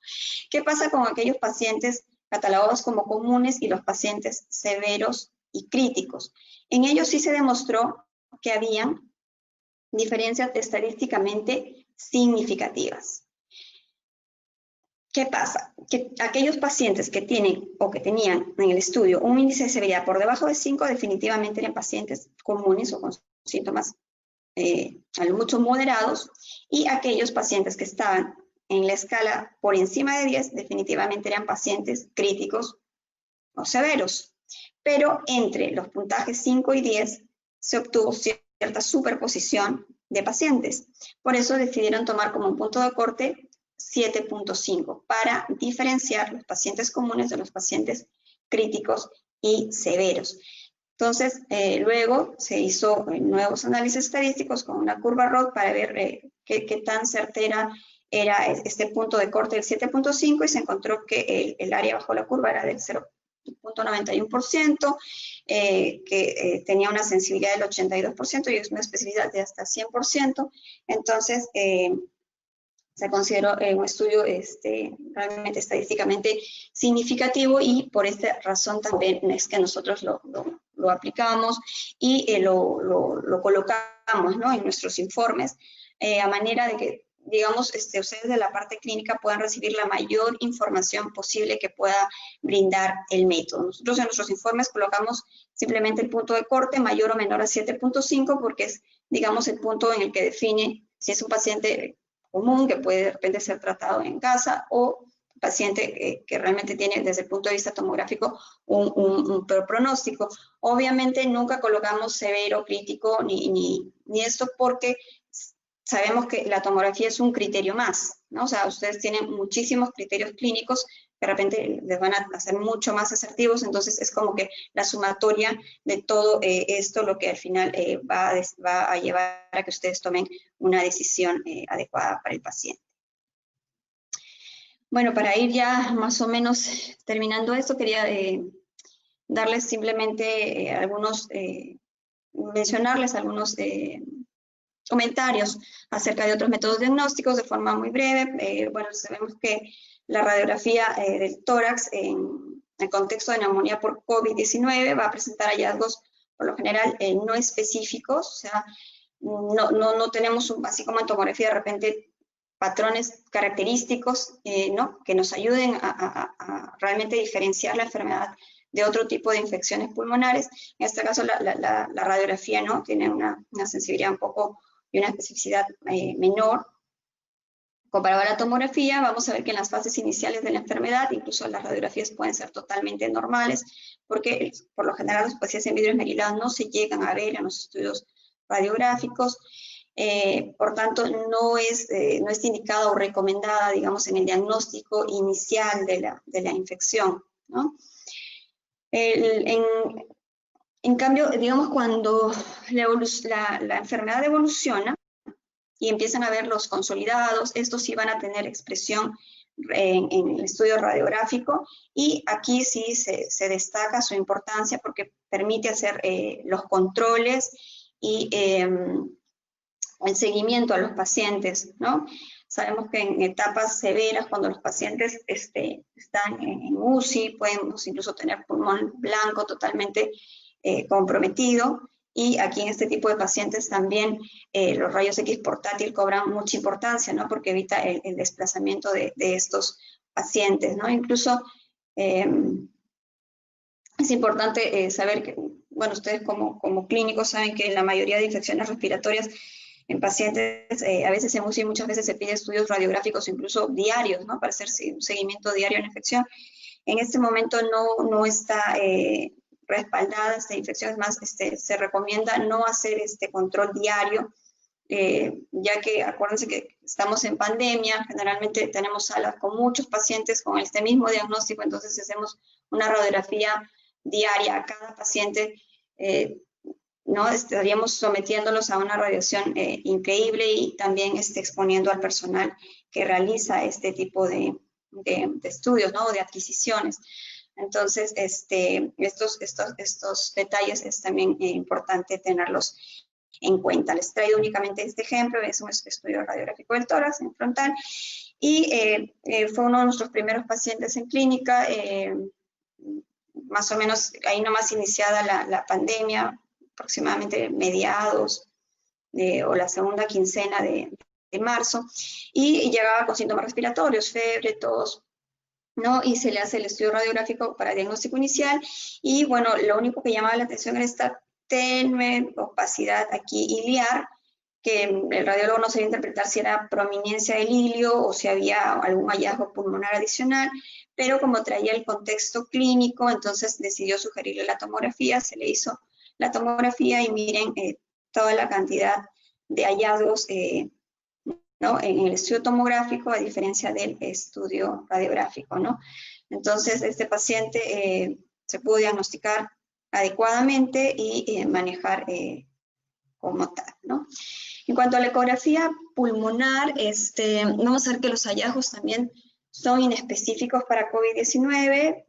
¿Qué pasa con aquellos pacientes catalogados como comunes y los pacientes severos y críticos? En ellos sí se demostró que habían diferencias estadísticamente significativas. ¿Qué pasa? Que aquellos pacientes que tienen o que tenían en el estudio un índice de severidad por debajo de 5 definitivamente eran pacientes comunes o con síntomas mucho moderados, y aquellos pacientes que estaban en la escala por encima de 10 definitivamente eran pacientes críticos o severos. Pero entre los puntajes 5 y 10 se obtuvo cierta superposición de pacientes. Por eso decidieron tomar como un punto de corte 7.5 para diferenciar los pacientes comunes de los pacientes críticos y severos. Entonces, luego se hizo nuevos análisis estadísticos con una curva ROD para ver qué tan certera era este punto de corte del 7.5 y se encontró que el área bajo la curva era del 0.91%, que tenía una sensibilidad del 82% y una especificidad de hasta 100%. Entonces, se consideró un estudio realmente estadísticamente significativo, y por esta razón también es que nosotros lo aplicamos y lo colocamos, ¿no?, en nuestros informes, a manera de que, digamos, ustedes de la parte clínica puedan recibir la mayor información posible que pueda brindar el método. Nosotros en nuestros informes colocamos simplemente el punto de corte mayor o menor a 7.5 porque es, digamos, el punto en el que define si es un paciente común que puede de repente ser tratado en casa o paciente que realmente tiene desde el punto de vista tomográfico un peor pronóstico. Obviamente nunca colocamos severo, crítico, ni esto, porque sabemos que la tomografía es un criterio más, ¿no? O sea, ustedes tienen muchísimos criterios clínicos que de repente les van a hacer mucho más asertivos, entonces es como que la sumatoria de todo esto lo que al final va a llevar a que ustedes tomen una decisión adecuada para el paciente. Bueno, para ir ya más o menos terminando esto, quería darles simplemente mencionarles algunos comentarios acerca de otros métodos diagnósticos de forma muy breve. Bueno, sabemos que la radiografía del tórax en el contexto de neumonía por COVID-19 va a presentar hallazgos por lo general no específicos, o sea, no tenemos, así como en tomografía, de repente patrones característicos, ¿no?, que nos ayuden a realmente diferenciar la enfermedad de otro tipo de infecciones pulmonares. En este caso la radiografía, ¿no?, tiene una sensibilidad un poco y una especificidad menor. Comparado a la tomografía, vamos a ver que en las fases iniciales de la enfermedad, incluso las radiografías pueden ser totalmente normales, porque por lo general los pacientes en vidrio esmerilado no se llegan a ver en los estudios radiográficos. por tanto no es indicada o recomendada, digamos, en el diagnóstico inicial de la infección, ¿no? En cambio, digamos, cuando la enfermedad evoluciona y empiezan a ver los consolidados, estos sí van a tener expresión en el estudio radiográfico, y aquí sí se destaca su importancia porque permite hacer los controles y el seguimiento a los pacientes, ¿no? Sabemos que en etapas severas, cuando los pacientes están en UCI, podemos incluso tener pulmón blanco totalmente comprometido, y aquí en este tipo de pacientes también los rayos X portátil cobran mucha importancia, ¿no? Porque evita el desplazamiento de estos pacientes, ¿no? Incluso es importante saber que, bueno, ustedes como clínicos saben que la mayoría de infecciones respiratorias en pacientes, a veces en UCI, muchas veces se pide estudios radiográficos incluso diarios, ¿no? Para hacer un seguimiento diario en la infección. En este momento no está respaldada esta infección, es más, se recomienda no hacer este control diario, ya que acuérdense que estamos en pandemia, generalmente tenemos salas con muchos pacientes con este mismo diagnóstico, entonces hacemos una radiografía diaria a cada paciente, ¿no? Estaríamos sometiéndolos a una radiación increíble, y también exponiendo al personal que realiza este tipo de estudios, ¿no? De adquisiciones. Entonces, estos detalles es también importante tenerlos en cuenta. Les traigo únicamente este ejemplo, es un estudio radiográfico del tórax en frontal, y fue uno de nuestros primeros pacientes en clínica, más o menos ahí nomás iniciada la pandemia, aproximadamente mediados o la segunda quincena de marzo, y llegaba con síntomas respiratorios, fiebre, tos, ¿no? Y se le hace el estudio radiográfico para diagnóstico inicial, y bueno, lo único que llamaba la atención era esta tenue opacidad aquí iliar, que el radiólogo no sabía interpretar si era prominencia del ilio o si había algún hallazgo pulmonar adicional, pero como traía el contexto clínico, entonces decidió sugerirle la tomografía, se le hizo la tomografía, y miren toda la cantidad de hallazgos ¿no? En el estudio tomográfico, a diferencia del estudio radiográfico, ¿no? Entonces, este paciente se pudo diagnosticar adecuadamente y manejar como tal, ¿no? En cuanto a la ecografía pulmonar, vamos a ver que los hallazgos también son inespecíficos para COVID-19.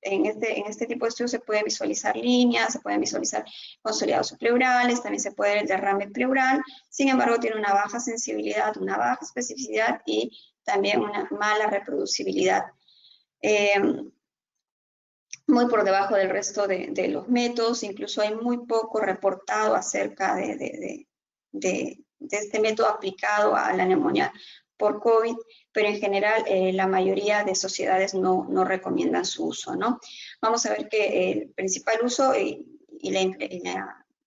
En este tipo de estudios se pueden visualizar líneas, se pueden visualizar consolidados subpleurales, también se puede ver el derrame pleural. Sin embargo, tiene una baja sensibilidad, una baja especificidad y también una mala reproducibilidad. Muy por debajo del resto de los métodos, incluso hay muy poco reportado acerca de este método aplicado a la neumonía por COVID, pero en general la mayoría de sociedades no recomiendan su uso, ¿no? Vamos a ver que el principal uso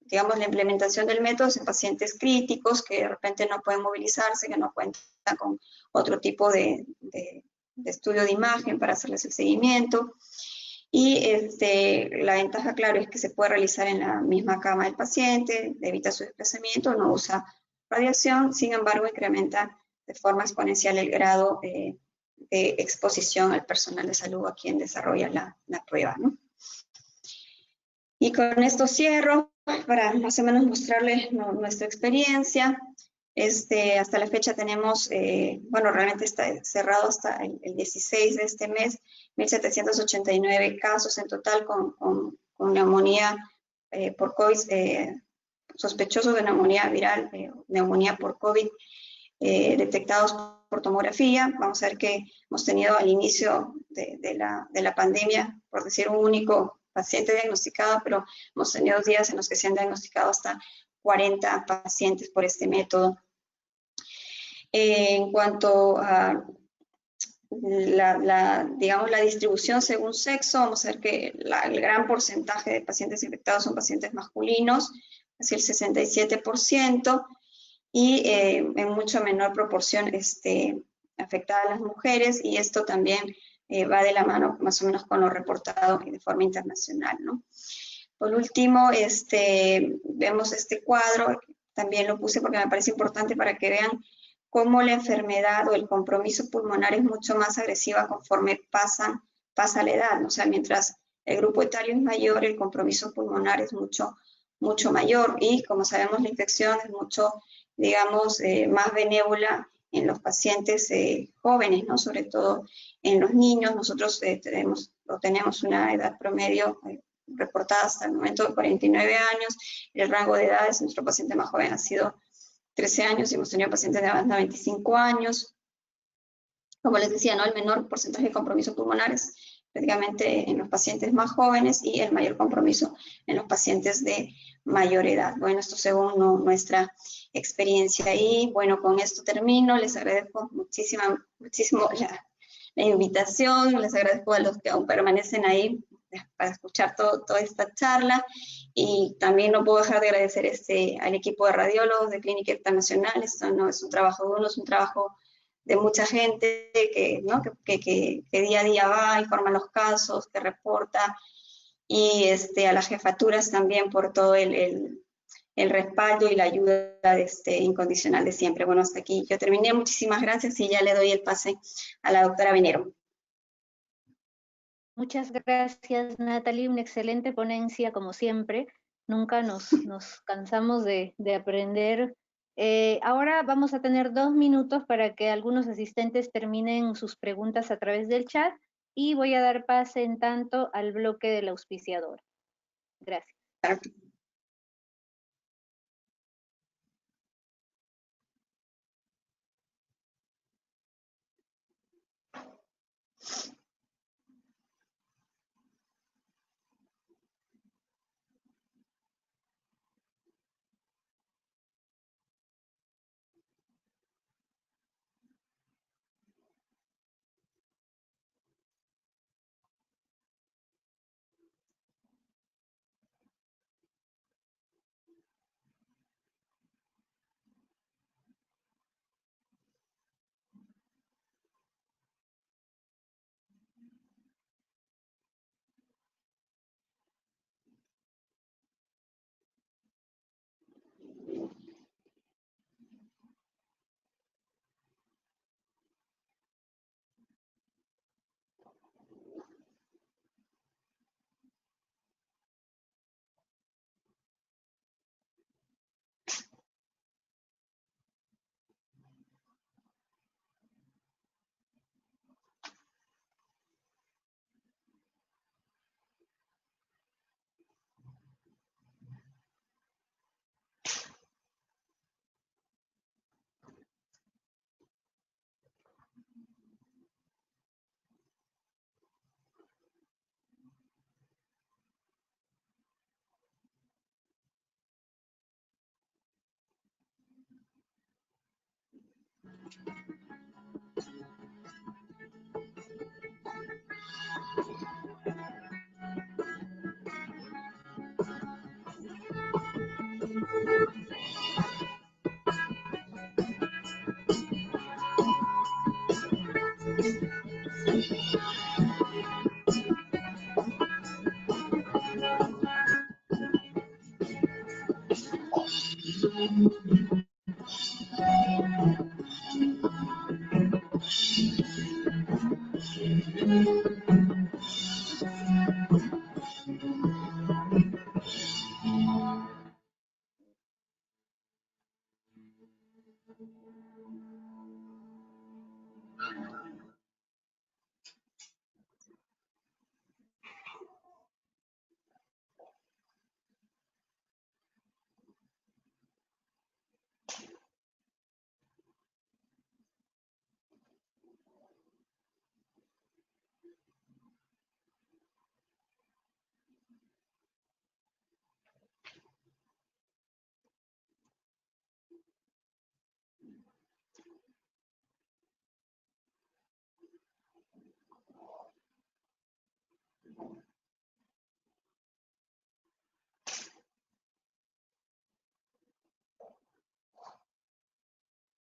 digamos, la implementación del método es en pacientes críticos que de repente no pueden movilizarse, que no cuentan con otro tipo de estudio de imagen para hacerles el seguimiento. Y la ventaja, claro, es que se puede realizar en la misma cama del paciente, evita su desplazamiento, no usa radiación, sin embargo, incrementa de forma exponencial el grado de exposición al personal de salud a quien desarrolla la prueba, ¿no? Y con esto cierro para más o menos mostrarles nuestra experiencia. Hasta la fecha tenemos, bueno, realmente está cerrado hasta el 16 de este mes, 1.789 casos en total con neumonía por COVID, sospechosos de neumonía viral, neumonía por COVID, detectados por tomografía. Vamos a ver que hemos tenido al inicio de la pandemia, por decir un único paciente diagnosticado, pero hemos tenido días en los que se han diagnosticado hasta 40 pacientes por este método. En cuanto a digamos, la distribución según sexo, vamos a ver que el gran porcentaje de pacientes infectados son pacientes masculinos, casi el 67%, y en mucho menor proporción afectadas las mujeres, y esto también va de la mano más o menos con lo reportado de forma internacional, ¿no? Por último, vemos este cuadro también lo puse porque me parece importante para que vean cómo la enfermedad o el compromiso pulmonar es mucho más agresiva conforme pasa la edad, ¿no? O sea, mientras el grupo etario es mayor, el compromiso pulmonar es mucho mayor, y como sabemos la infección es mucho, digamos, más benévola en los pacientes jóvenes, ¿no? Sobre todo en los niños. Nosotros tenemos una edad promedio reportada hasta el momento de 49 años, el rango de edades de nuestro paciente más joven ha sido 13 años, y hemos tenido pacientes de hasta 25 años. Como les decía, ¿no? El menor porcentaje de compromiso pulmonar es prácticamente en los pacientes más jóvenes, y el mayor compromiso en los pacientes de mayor edad. Bueno, esto según nuestra experiencia. Y bueno, con esto termino. Les agradezco muchísimo la invitación. Les agradezco a los que aún permanecen ahí para escuchar toda esta charla. Y también no puedo dejar de agradecer al equipo de radiólogos de Clínica Internacional. Esto no es un trabajo de uno, es un trabajo de mucha gente ¿no? que día a día va, informa los casos, que reporta, y a las jefaturas también por todo el respaldo y la ayuda incondicional de siempre. Bueno, hasta aquí yo terminé. Muchísimas gracias, y ya le doy el pase a la doctora Venero. Muchas gracias, Natalie. Una excelente ponencia, como siempre. Nunca nos cansamos de aprender. Ahora vamos a tener 2 minutos para que algunos asistentes terminen sus preguntas a través del chat, y voy a dar pase en tanto al bloque del auspiciador. Gracias.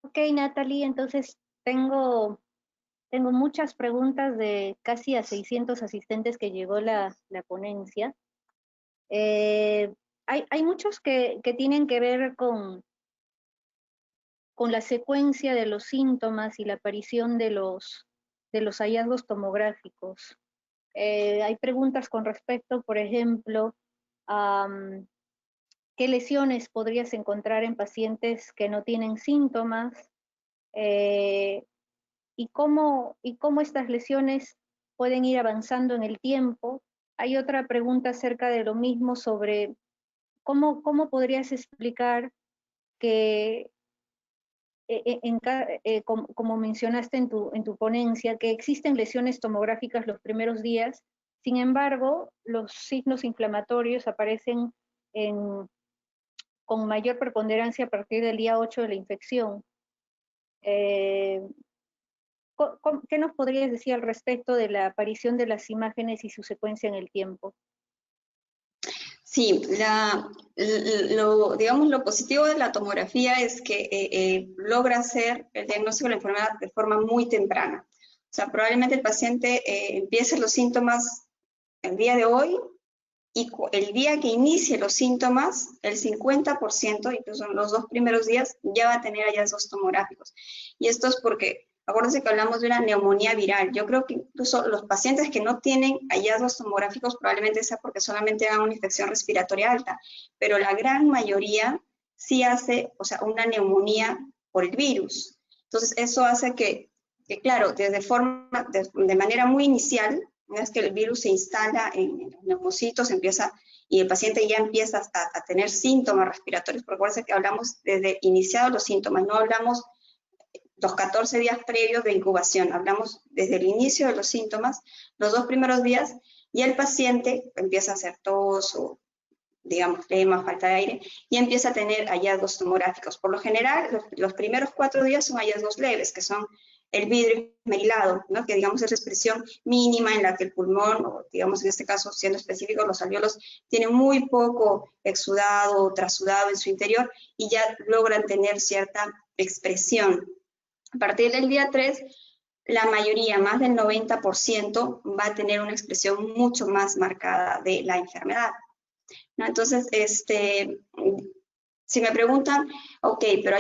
Ok, Natalie, entonces tengo muchas preguntas de casi a 600 asistentes que llegó la ponencia. Hay muchos que tienen que ver con con la secuencia de los síntomas y la aparición de los hallazgos tomográficos. Hay preguntas con respecto, por ejemplo, a qué lesiones podrías encontrar en pacientes que no tienen síntomas, y cómo estas lesiones pueden ir avanzando en el tiempo. Hay otra pregunta acerca de lo mismo sobre cómo podrías explicar que, como mencionaste en tu ponencia, que existen lesiones tomográficas los primeros días, sin embargo, los signos inflamatorios aparecen con mayor preponderancia a partir del día 8 de la infección. ¿Qué nos podrías decir al respecto de la aparición de las imágenes y su secuencia en el tiempo? Sí, digamos, lo positivo de la tomografía es que logra hacer el diagnóstico de la enfermedad de forma muy temprana. O sea, probablemente el paciente empiece los síntomas el día de hoy y el día que inicie los síntomas, el 50%, incluso en los 2 primeros días, ya va a tener hallazgos tomográficos. Y esto es porque, acuérdense que hablamos de una neumonía viral. Yo creo que incluso los pacientes que no tienen hallazgos tomográficos probablemente sea porque solamente dan una infección respiratoria alta, pero la gran mayoría sí hace, o sea, una neumonía por el virus. Entonces, eso hace que claro, de manera muy inicial, una vez que el virus se instala en los neumocitos, y el paciente ya empieza a tener síntomas respiratorios, porque acuérdense que hablamos desde iniciados los síntomas, no hablamos los 14 días previos de incubación, hablamos desde el inicio de los síntomas, los 2 primeros días, y el paciente empieza a hacer tos o, digamos, flema, falta de aire, y empieza a tener hallazgos tomográficos. Por lo general, los primeros 4 días son hallazgos leves, que son el vidrio esmerilado, ¿no? Que digamos es la expresión mínima en la que el pulmón, o digamos en este caso siendo específicos los alvéolos, tienen muy poco exudado o trasudado en su interior y ya logran tener cierta expresión. A partir del día 3, la mayoría, más del 90%, va a tener una expresión mucho más marcada de la enfermedad, ¿no? Entonces, si me preguntan, ok, pero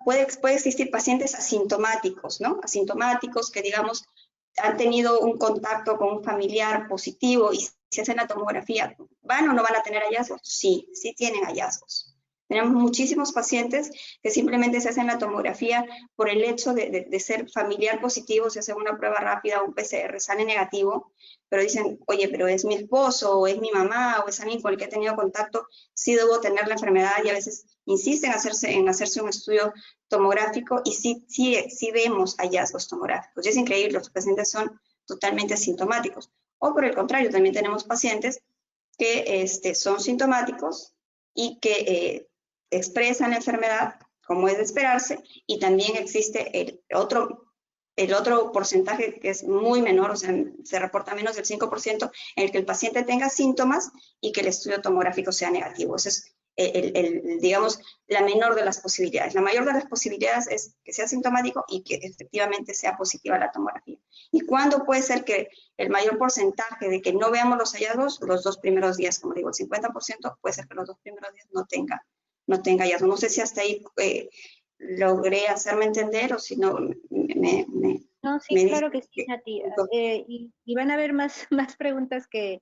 puede existir pacientes asintomáticos, ¿no? Asintomáticos que, digamos, han tenido un contacto con un familiar positivo y si hacen la tomografía, ¿van o no van a tener hallazgos? Sí, sí tienen hallazgos. Tenemos muchísimos pacientes que simplemente se hacen la tomografía por el hecho de ser familiar positivo, se hace una prueba rápida o un PCR, sale negativo, pero dicen, oye, pero es mi esposo, o es mi mamá, o es alguien con el que he tenido contacto, sí debo tener la enfermedad, y a veces insisten en hacerse un estudio tomográfico, y sí vemos hallazgos tomográficos. Y es increíble, los pacientes son totalmente asintomáticos. O por el contrario, también tenemos pacientes que son sintomáticos y que expresan la enfermedad como es de esperarse, y también existe el otro porcentaje que es muy menor, o sea, se reporta menos del 5%, en el que el paciente tenga síntomas y que el estudio tomográfico sea negativo. Ese es digamos, la menor de las posibilidades. La mayor de las posibilidades es que sea sintomático y que efectivamente sea positiva la tomografía. ¿Y cuándo puede ser que el mayor porcentaje de que no veamos los hallazgos? Los 2 primeros días, como digo, el 50% puede ser que los 2 primeros días no tenga hallazgos. No sé si hasta ahí logré hacerme entender, o si no No, sí, claro que sí, Nati. Y van a haber más preguntas que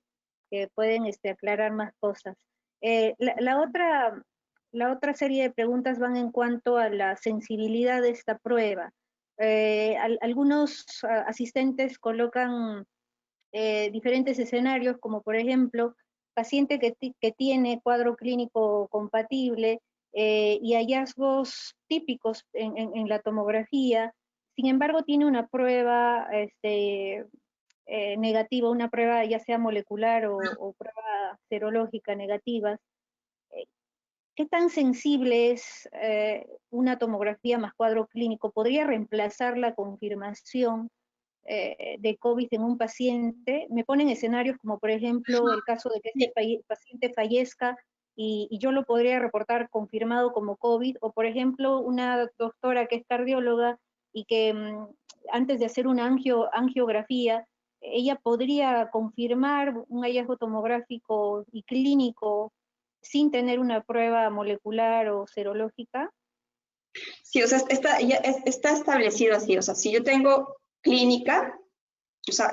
pueden alguar más cosas. La otra serie de preguntas van en cuanto a la sensibilidad de esta prueba. Algunos asistentes colocan diferentes escenarios, como por ejemplo, paciente que tiene cuadro clínico compatible y hallazgos típicos en la tomografía. Sin embargo, tiene una prueba negativa, una prueba ya sea molecular o prueba serológica negativa. ¿Qué tan sensible es una tomografía más cuadro clínico? ¿Podría reemplazar la confirmación de COVID en un paciente? Me ponen escenarios como, por ejemplo, el caso de que este paciente fallezca y yo lo podría reportar confirmado como COVID, o por ejemplo, una doctora que es cardióloga y que antes de hacer una angiografía, ella podría confirmar un hallazgo tomográfico y clínico sin tener una prueba molecular o serológica. Sí, o sea, está establecido así. O sea, si yo tengo clínica, o sea,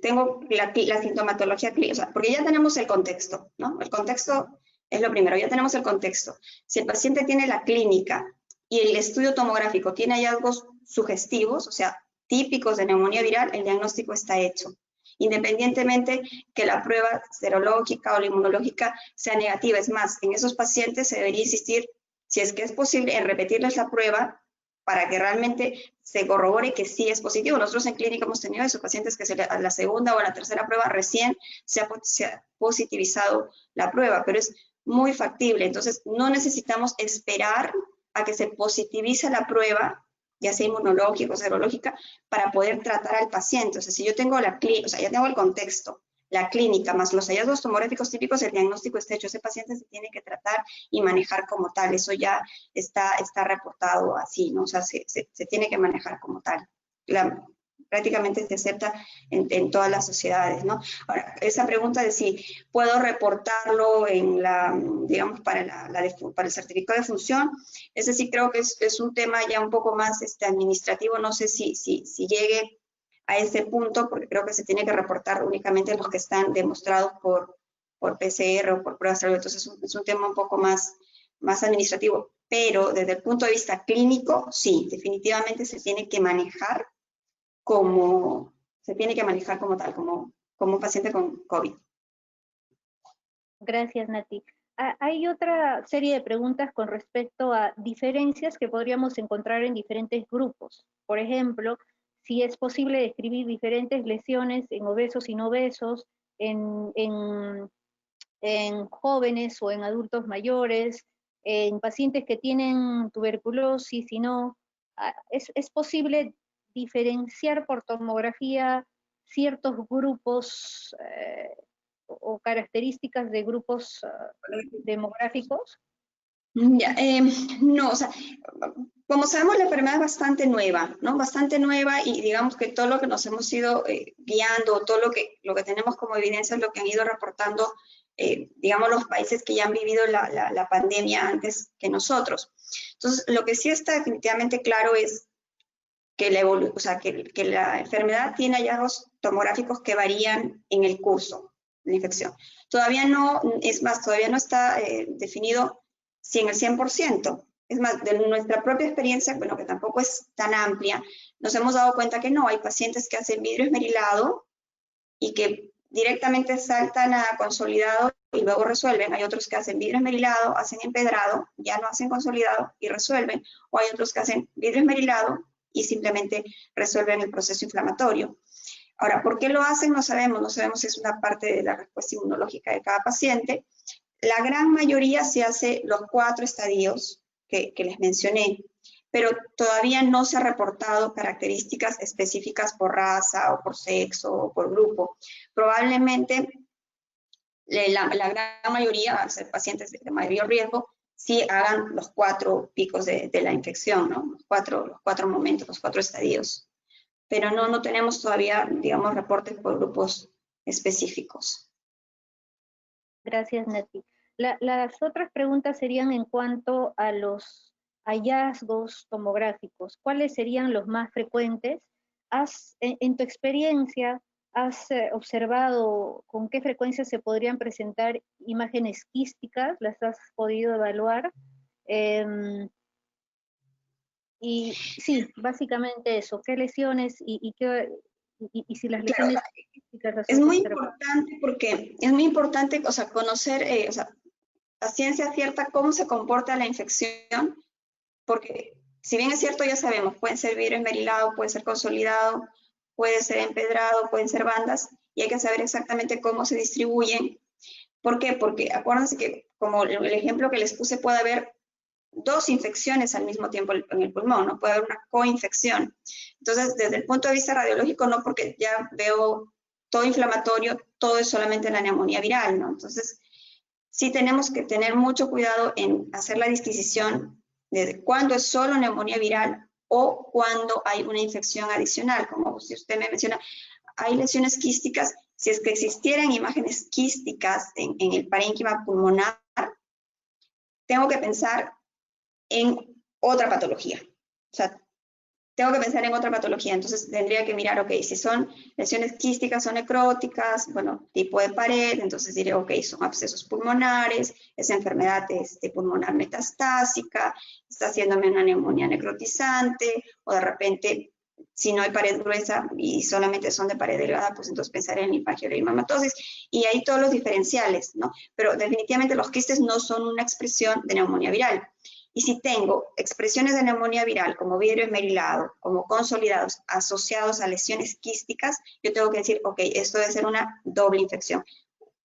tengo la sintomatología clínica, o sea, porque ya tenemos el contexto, ¿no? El contexto es lo primero, ya tenemos el contexto. Si el paciente tiene la clínica y el estudio tomográfico tiene hallazgos sugestivos, o sea, típicos de neumonía viral, el diagnóstico está hecho. Independientemente que la prueba serológica o la inmunológica sea negativa. Es más, en esos pacientes se debería insistir, si es que es posible, en repetirles la prueba para que realmente se corrobore que sí es positivo. Nosotros en clínica hemos tenido esos pacientes que a la segunda o a la tercera prueba recién se ha positivizado la prueba, pero es muy factible. Entonces, no necesitamos esperar a que se positivice la prueba, ya sea inmunológica o serológica, para poder tratar al paciente. O sea, si yo tengo la clínica, o sea, ya tengo el contexto, la clínica, más los hallazgos tomográficos típicos, el diagnóstico está hecho. Ese paciente se tiene que tratar y manejar como tal. Eso ya está reportado así, ¿no? O sea, se tiene que manejar como tal. Prácticamente se acepta en todas las sociedades, ¿no? Ahora, esa pregunta de si puedo reportarlo en digamos, para el certificado de función, ese sí creo que es un tema ya un poco más administrativo. No sé si llegue a ese punto, porque creo que se tiene que reportar únicamente los que están demostrados por PCR o por pruebas. Entonces es un tema un poco más administrativo, pero desde el punto de vista clínico, sí, definitivamente se tiene que manejar como tal, como un paciente con COVID. Gracias, Nati. Hay otra serie de preguntas con respecto a diferencias que podríamos encontrar en diferentes grupos. Por ejemplo, si es posible describir diferentes lesiones en obesos y no obesos, en jóvenes o en adultos mayores, en pacientes que tienen tuberculosis y no. ¿Es posible diferenciar por tomografía ciertos grupos o características de grupos demográficos? Ya, no, o sea, como sabemos, la enfermedad es bastante nueva, ¿no? Bastante nueva, y digamos que todo lo que nos hemos ido guiando, todo lo que tenemos como evidencia es lo que han ido reportando, digamos, los países que ya han vivido la pandemia antes que nosotros. Entonces, lo que sí está definitivamente claro es que que la enfermedad tiene hallazgos tomográficos que varían en el curso de la infección. Todavía no, es más, todavía no está definido si en el 100%. Es más, de nuestra propia experiencia, bueno, que tampoco es tan amplia, nos hemos dado cuenta que no, hay pacientes que hacen vidrio esmerilado y que directamente saltan a consolidado y luego resuelven. Hay otros que hacen vidrio esmerilado, hacen empedrado, ya no hacen consolidado y resuelven. O hay otros que hacen vidrio esmerilado y simplemente resuelven el proceso inflamatorio. Ahora, ¿por qué lo hacen? No sabemos si es una parte de la respuesta inmunológica de cada paciente. La gran mayoría se hace los 4 estadios que les mencioné, pero todavía no se ha reportado características específicas por raza o por sexo o por grupo. Probablemente la gran mayoría, al ser pacientes de mayor riesgo, sí hagan los 4 picos de la infección, ¿no? Los cuatro momentos, los 4 estadios. Pero no tenemos todavía, digamos, reportes por grupos específicos. Gracias, Nati. Las otras preguntas serían en cuanto a los hallazgos tomográficos. ¿Cuáles serían los más frecuentes? En tu experiencia, ¿has observado con qué frecuencia se podrían presentar imágenes quísticas? ¿Las has podido evaluar? Y sí, básicamente eso. ¿Qué lesiones y si las lesiones quísticas las es has muy observado? importante porque es muy importante, o sea, conocer, a ciencia cierta cómo se comporta la infección, porque si bien es cierto, ya sabemos, pueden ser vidrio esmerilado, puede ser consolidado, puede ser empedrado, pueden ser bandas, y hay que saber exactamente cómo se distribuyen. ¿Por qué? Porque acuérdense que, como el ejemplo que les puse, puede haber 2 infecciones al mismo tiempo en el pulmón, ¿no? Puede haber una coinfección. Entonces, desde el punto de vista radiológico, no porque ya veo todo inflamatorio, todo es solamente la neumonía viral, ¿no? Entonces, sí tenemos que tener mucho cuidado en hacer la distinción de cuándo es solo neumonía viral o cuando hay una infección adicional. Como si usted me menciona, hay lesiones quísticas. Si es que existieran imágenes quísticas en el parénquima pulmonar, tengo que pensar en otra patología, sea, tengo que pensar en otra patología, entonces tendría que mirar, ok, si son lesiones quísticas o necróticas, bueno, tipo de pared, entonces diré, ok, son abscesos pulmonares, es enfermedad pulmonar metastásica, está haciéndome una neumonía necrotizante, o de repente, si no hay pared gruesa y solamente son de pared delgada, pues entonces pensaré en linfagioleinmamatosis, y ahí todos los diferenciales, ¿no? Pero definitivamente los quistes no son una expresión de neumonía viral. Y si tengo expresiones de neumonía viral como vidrio esmerilado, como consolidados asociados a lesiones quísticas, yo tengo que decir, ok, esto debe ser una doble infección.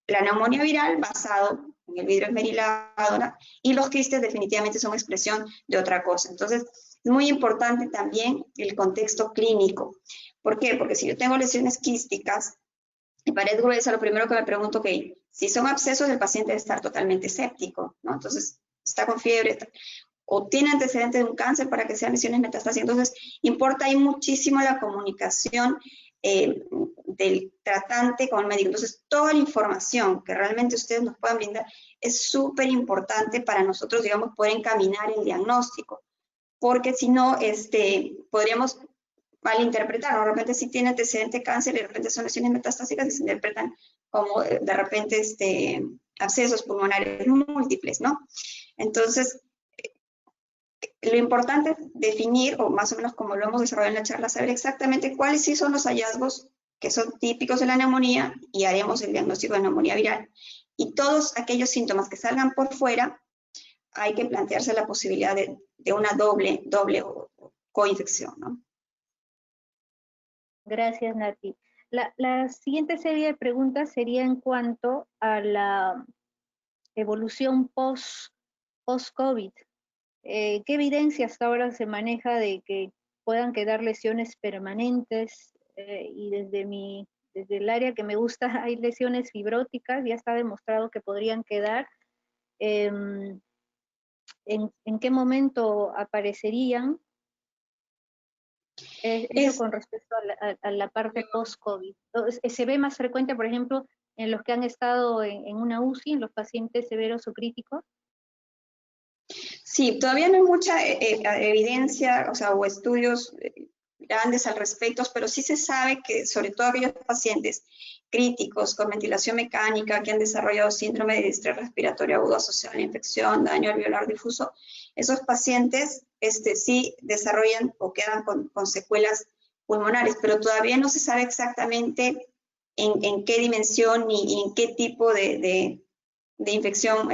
La neumonía viral basado en el vidrio esmerilado, ¿no? Y los quistes definitivamente son expresión de otra cosa. Entonces, es muy importante también el contexto clínico. ¿Por qué? Porque si yo tengo lesiones quísticas y pared gruesa, lo primero que me pregunto, ok, si son abscesos, el paciente debe estar totalmente séptico, ¿no? Entonces, está con fiebre, o tiene antecedentes de un cáncer para que sean lesiones metastásicas. Entonces, importa ahí muchísimo la comunicación del tratante con el médico. Entonces, toda la información que realmente ustedes nos puedan brindar es súper importante para nosotros, digamos, poder encaminar el diagnóstico. Porque si no, podríamos malinterpretar, ¿no? De repente si tiene antecedente de cáncer y de repente son lesiones metastásicas y se interpretan como de repente abscesos pulmonares múltiples, ¿no? Entonces, lo importante es definir, o más o menos como lo hemos desarrollado en la charla, saber exactamente cuáles sí son los hallazgos que son típicos de la neumonía y haremos el diagnóstico de neumonía viral. Y todos aquellos síntomas que salgan por fuera, hay que plantearse la posibilidad de una doble coinfección, ¿no? Gracias, Nati. La siguiente serie de preguntas sería en cuanto a la evolución post-COVID. ¿Qué evidencia hasta ahora se maneja de que puedan quedar lesiones permanentes? Y desde el área que me gusta hay lesiones fibróticas, ya está demostrado que podrían quedar. ¿En qué momento aparecerían? Eso con respecto a la parte post-COVID. Se ve más frecuente, por ejemplo, en los que han estado en una UCI, en los pacientes severos o críticos. Sí, todavía no hay mucha evidencia, o sea, o estudios grandes al respecto, pero sí se sabe que sobre todo aquellos pacientes críticos con ventilación mecánica que han desarrollado síndrome de distrés respiratorio agudo asociado a la infección, daño alveolar difuso, esos pacientes sí desarrollan o quedan con secuelas pulmonares, pero todavía no se sabe exactamente en qué dimensión ni en qué tipo de infección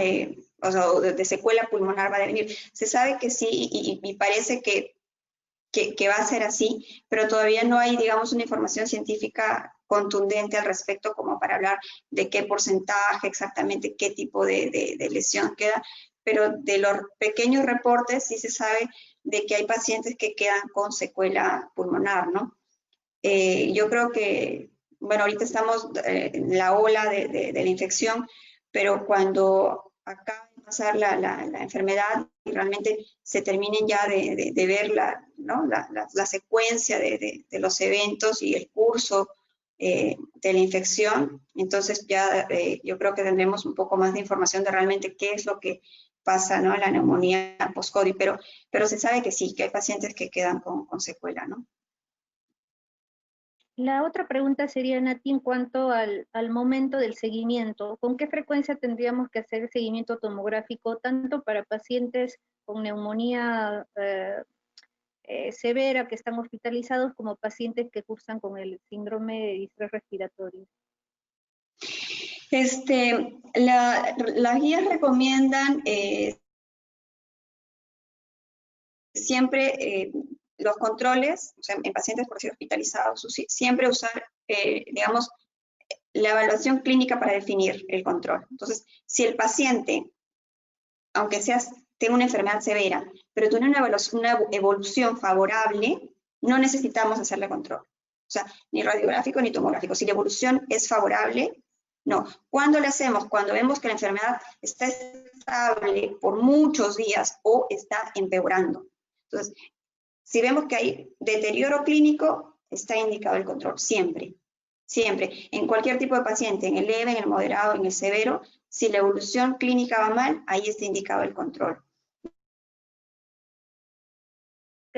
o sea, de secuela pulmonar va a devenir. Se sabe que sí y parece que va a ser así, pero todavía no hay, digamos, una información científica contundente al respecto como para hablar de qué porcentaje, exactamente qué tipo de lesión queda, pero de los pequeños reportes sí se sabe de que hay pacientes que quedan con secuela pulmonar, ¿no? Yo creo que, bueno, ahorita estamos en la ola de la infección, pero cuando acabe de pasar la enfermedad y realmente se terminen ya de ver ¿no? la secuencia de los eventos y el curso de la infección, entonces ya yo creo que tendremos un poco más de información de realmente qué es lo que pasa, ¿no? En la neumonía post-COVID, pero se sabe que sí, que hay pacientes que quedan con secuela, ¿no? La otra pregunta sería, Nati, en cuanto al momento del seguimiento. ¿Con qué frecuencia tendríamos que hacer seguimiento tomográfico, tanto para pacientes con neumonía severa que están hospitalizados, como pacientes que cursan con el síndrome de distrés respiratorio? Las guías recomiendan siempre los controles, o sea, en pacientes por ser hospitalizados, siempre usar, digamos, la evaluación clínica para definir el control. Entonces, si el paciente, aunque tenga una enfermedad severa, pero tiene una evolución favorable, no necesitamos hacerle control. O sea, ni radiográfico ni tomográfico. Si la evolución es favorable, no. ¿Cuándo le hacemos? Cuando vemos que la enfermedad está estable por muchos días o está empeorando. Entonces, si vemos que hay deterioro clínico, está indicado el control, siempre. Siempre, en cualquier tipo de paciente, en el leve, en el moderado, en el severo, si la evolución clínica va mal, ahí está indicado el control.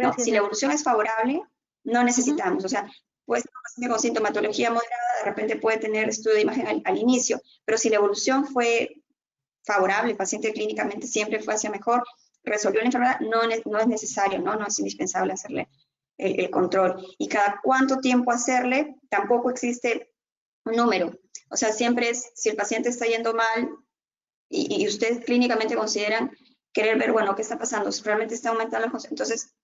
¿no? Gracias, Si la Nati. evolución es favorable, no necesitamos, o sea, puede ser un paciente con sintomatología moderada, de repente puede tener estudio de imagen al inicio, pero si la evolución fue favorable, el paciente clínicamente siempre fue hacia mejor, resolvió la enfermedad, no es necesario, no es indispensable hacerle el control. Y cada cuánto tiempo hacerle, tampoco existe un número. O sea, siempre es, si el paciente está yendo mal y ustedes clínicamente consideran querer ver, bueno, ¿qué está pasando? Si realmente está aumentando, entonces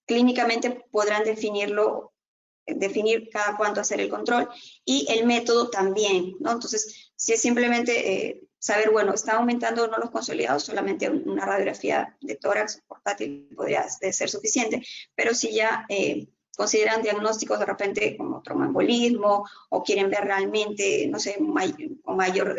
clínicamente podrán definir cada cuánto hacer el control, y el método también, ¿no? Entonces, si es simplemente saber, bueno, ¿está aumentando o no los consolidados? Solamente una radiografía de tórax portátil podría ser suficiente, pero si ya consideran diagnósticos de repente como tromboembolismo, o quieren ver realmente, no sé, con mayor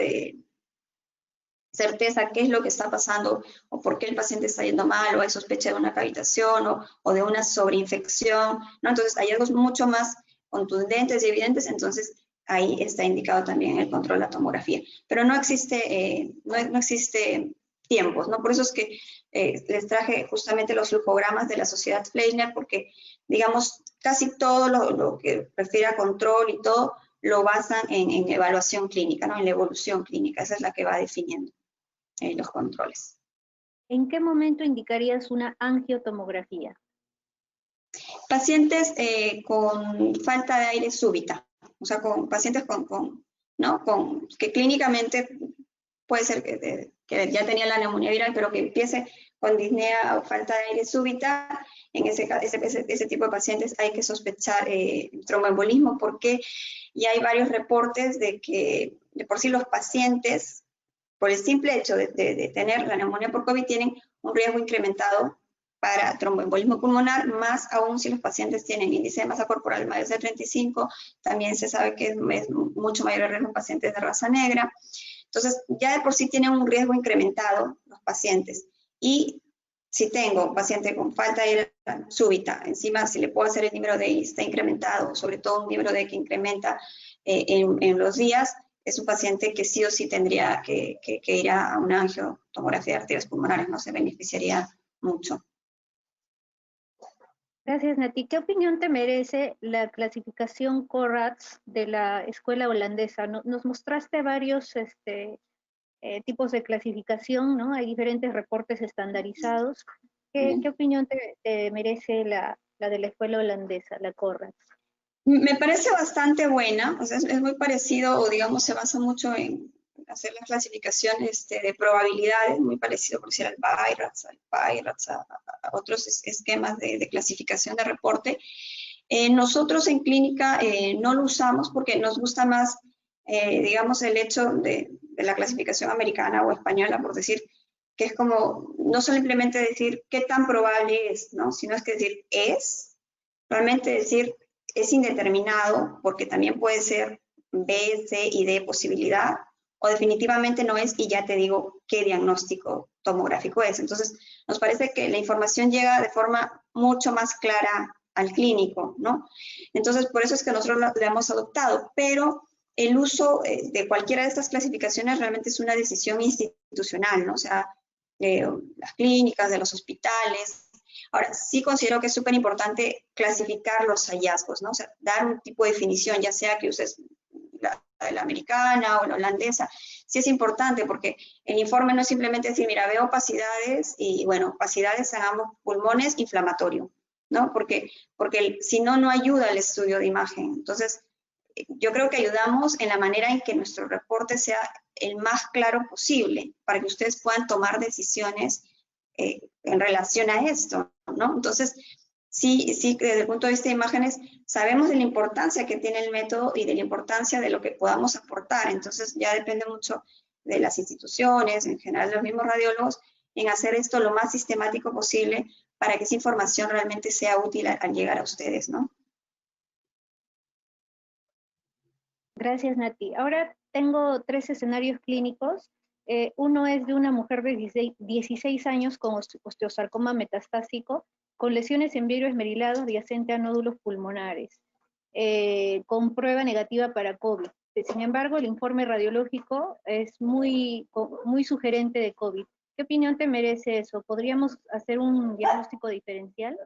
certeza qué es lo que está pasando o por qué el paciente está yendo mal, o hay sospecha de una cavitación o de una sobreinfección, ¿no? Entonces, hallazgos mucho más contundentes y evidentes, entonces ahí está indicado también el control de la tomografía. Pero no existe, no existe tiempos, ¿no? Por eso es que les traje justamente los flujogramas de la Sociedad Fleischner, porque, digamos, casi todo lo que refiere a control y todo, lo basan en evaluación clínica, ¿no? En la evolución clínica, esa es la que va definiendo los controles. ¿En qué momento indicarías una angiotomografía? Pacientes con falta de aire súbita, o sea, con pacientes que clínicamente puede ser que ya tenía la neumonía viral, pero que empiece con disnea o falta de aire súbita. En ese tipo de pacientes hay que sospechar tromboembolismo, porque ya hay varios reportes de que de por sí los pacientes, por el simple hecho de tener la neumonía por COVID, tienen un riesgo incrementado para tromboembolismo pulmonar, más aún si los pacientes tienen índice de masa corporal mayor de 35, también se sabe que es mucho mayor el riesgo en pacientes de raza negra. Entonces, ya de por sí tienen un riesgo incrementado los pacientes. Y si tengo paciente con falta de aire súbita, encima si le puedo hacer el número de I está incrementado, sobre todo un número de que incrementa en los días, es un paciente que sí o sí tendría que ir a una angiotomografía de arterias pulmonares, no se beneficiaría mucho. Gracias, Nati. ¿Qué opinión te merece la clasificación CORATS de la escuela holandesa? Nos mostraste varios tipos de clasificación, ¿no? Hay diferentes reportes estandarizados. ¿Qué opinión te merece la de la escuela holandesa, la CORATS? Me parece bastante buena, o sea, es muy parecido, o digamos, se basa mucho en hacer las clasificaciones de probabilidades, muy parecido, por decir, al PIRATS, a otros esquemas de clasificación de reporte. Nosotros en clínica no lo usamos porque nos gusta más, digamos, el hecho de la clasificación americana o española, por decir, que es como, no simplemente decir qué tan probable es, ¿no? Sino es que decir, realmente decir, es indeterminado, porque también puede ser B, C y D posibilidad, o definitivamente no es, y ya te digo qué diagnóstico tomográfico es. Entonces, nos parece que la información llega de forma mucho más clara al clínico, ¿no? Entonces, por eso es que nosotros la hemos adoptado, pero el uso de cualquiera de estas clasificaciones realmente es una decisión institucional, ¿no? O sea, las clínicas, de los hospitales. Ahora, sí considero que es súper importante clasificar los hallazgos, ¿no? O sea, dar un tipo de definición, ya sea que uses la americana o la holandesa. Sí es importante, porque el informe no es simplemente decir, mira, veo opacidades, y bueno, opacidades en ambos pulmones, inflamatorio, ¿no? Porque si no, no ayuda el estudio de imagen. Entonces, yo creo que ayudamos en la manera en que nuestro reporte sea el más claro posible, para que ustedes puedan tomar decisiones en relación a esto, ¿no? Entonces, sí, desde el punto de vista de imágenes, sabemos de la importancia que tiene el método y de la importancia de lo que podamos aportar. Entonces, ya depende mucho de las instituciones, en general de los mismos radiólogos, en hacer esto lo más sistemático posible para que esa información realmente sea útil al llegar a ustedes, ¿no? Gracias, Nati. Ahora tengo 3 escenarios clínicos. Uno es de una mujer de 16 años con osteosarcoma metastásico, con lesiones en vidrio esmerilado adyacente a nódulos pulmonares, con prueba negativa para COVID. Sin embargo, el informe radiológico es muy sugerente de COVID. ¿Qué opinión te merece eso? ¿Podríamos hacer un diagnóstico diferencial?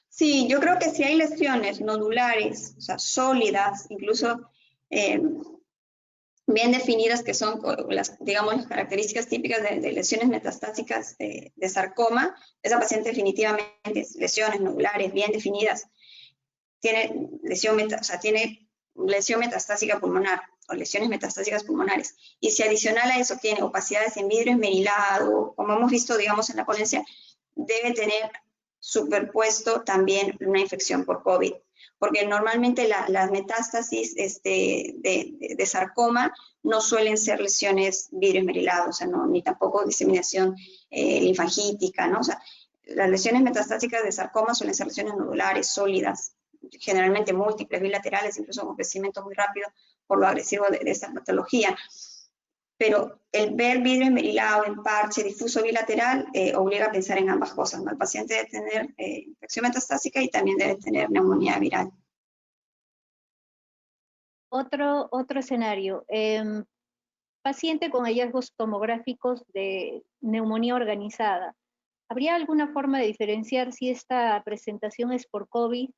Sí, yo creo que si hay lesiones nodulares, o sea, sólidas, incluso bien definidas, que son las, digamos, las características típicas de lesiones metastásicas de sarcoma, esa paciente definitivamente, lesiones nodulares bien definidas, tiene tiene lesión metastásica pulmonar o lesiones metastásicas pulmonares. Y si adicional a eso tiene opacidades en vidrio esmerilado, como hemos visto, digamos, en la ponencia, debe tener superpuesto también una infección por COVID, porque normalmente las metástasis de sarcoma no suelen ser lesiones vidrio esmerilado, o sea, no, ni tampoco diseminación linfangítica, ¿no? O sea, las lesiones metastásicas de sarcoma suelen ser lesiones nodulares, sólidas, generalmente múltiples, bilaterales, incluso con crecimiento muy rápido por lo agresivo de esta patología. Pero el ver vidrio esmerilado en parche difuso bilateral obliga a pensar en ambas cosas, ¿no? El paciente debe tener infección metastásica y también debe tener neumonía viral. Otro escenario, paciente con hallazgos tomográficos de neumonía organizada. ¿Habría alguna forma de diferenciar si esta presentación es por COVID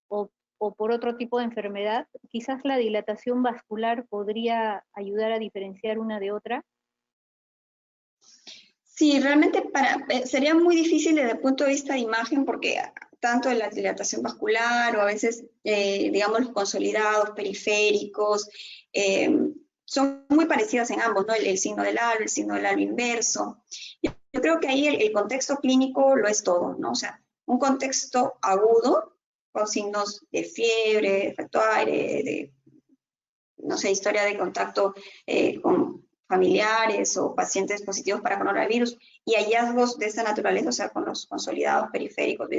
o por otro tipo de enfermedad? Quizás la dilatación vascular podría ayudar a diferenciar una de otra. Sí, realmente sería muy difícil desde el punto de vista de imagen porque tanto la dilatación vascular o a veces, digamos, los consolidados periféricos, son muy parecidas en ambos, ¿no? El signo del halo, el signo del halo inverso. Yo creo que ahí el contexto clínico lo es todo, ¿no? O sea, un contexto agudo con signos de fiebre, efecto aire, no sé, historia de contacto con familiares o pacientes positivos para coronavirus y hallazgos de esta naturaleza, o sea, con los consolidados periféricos,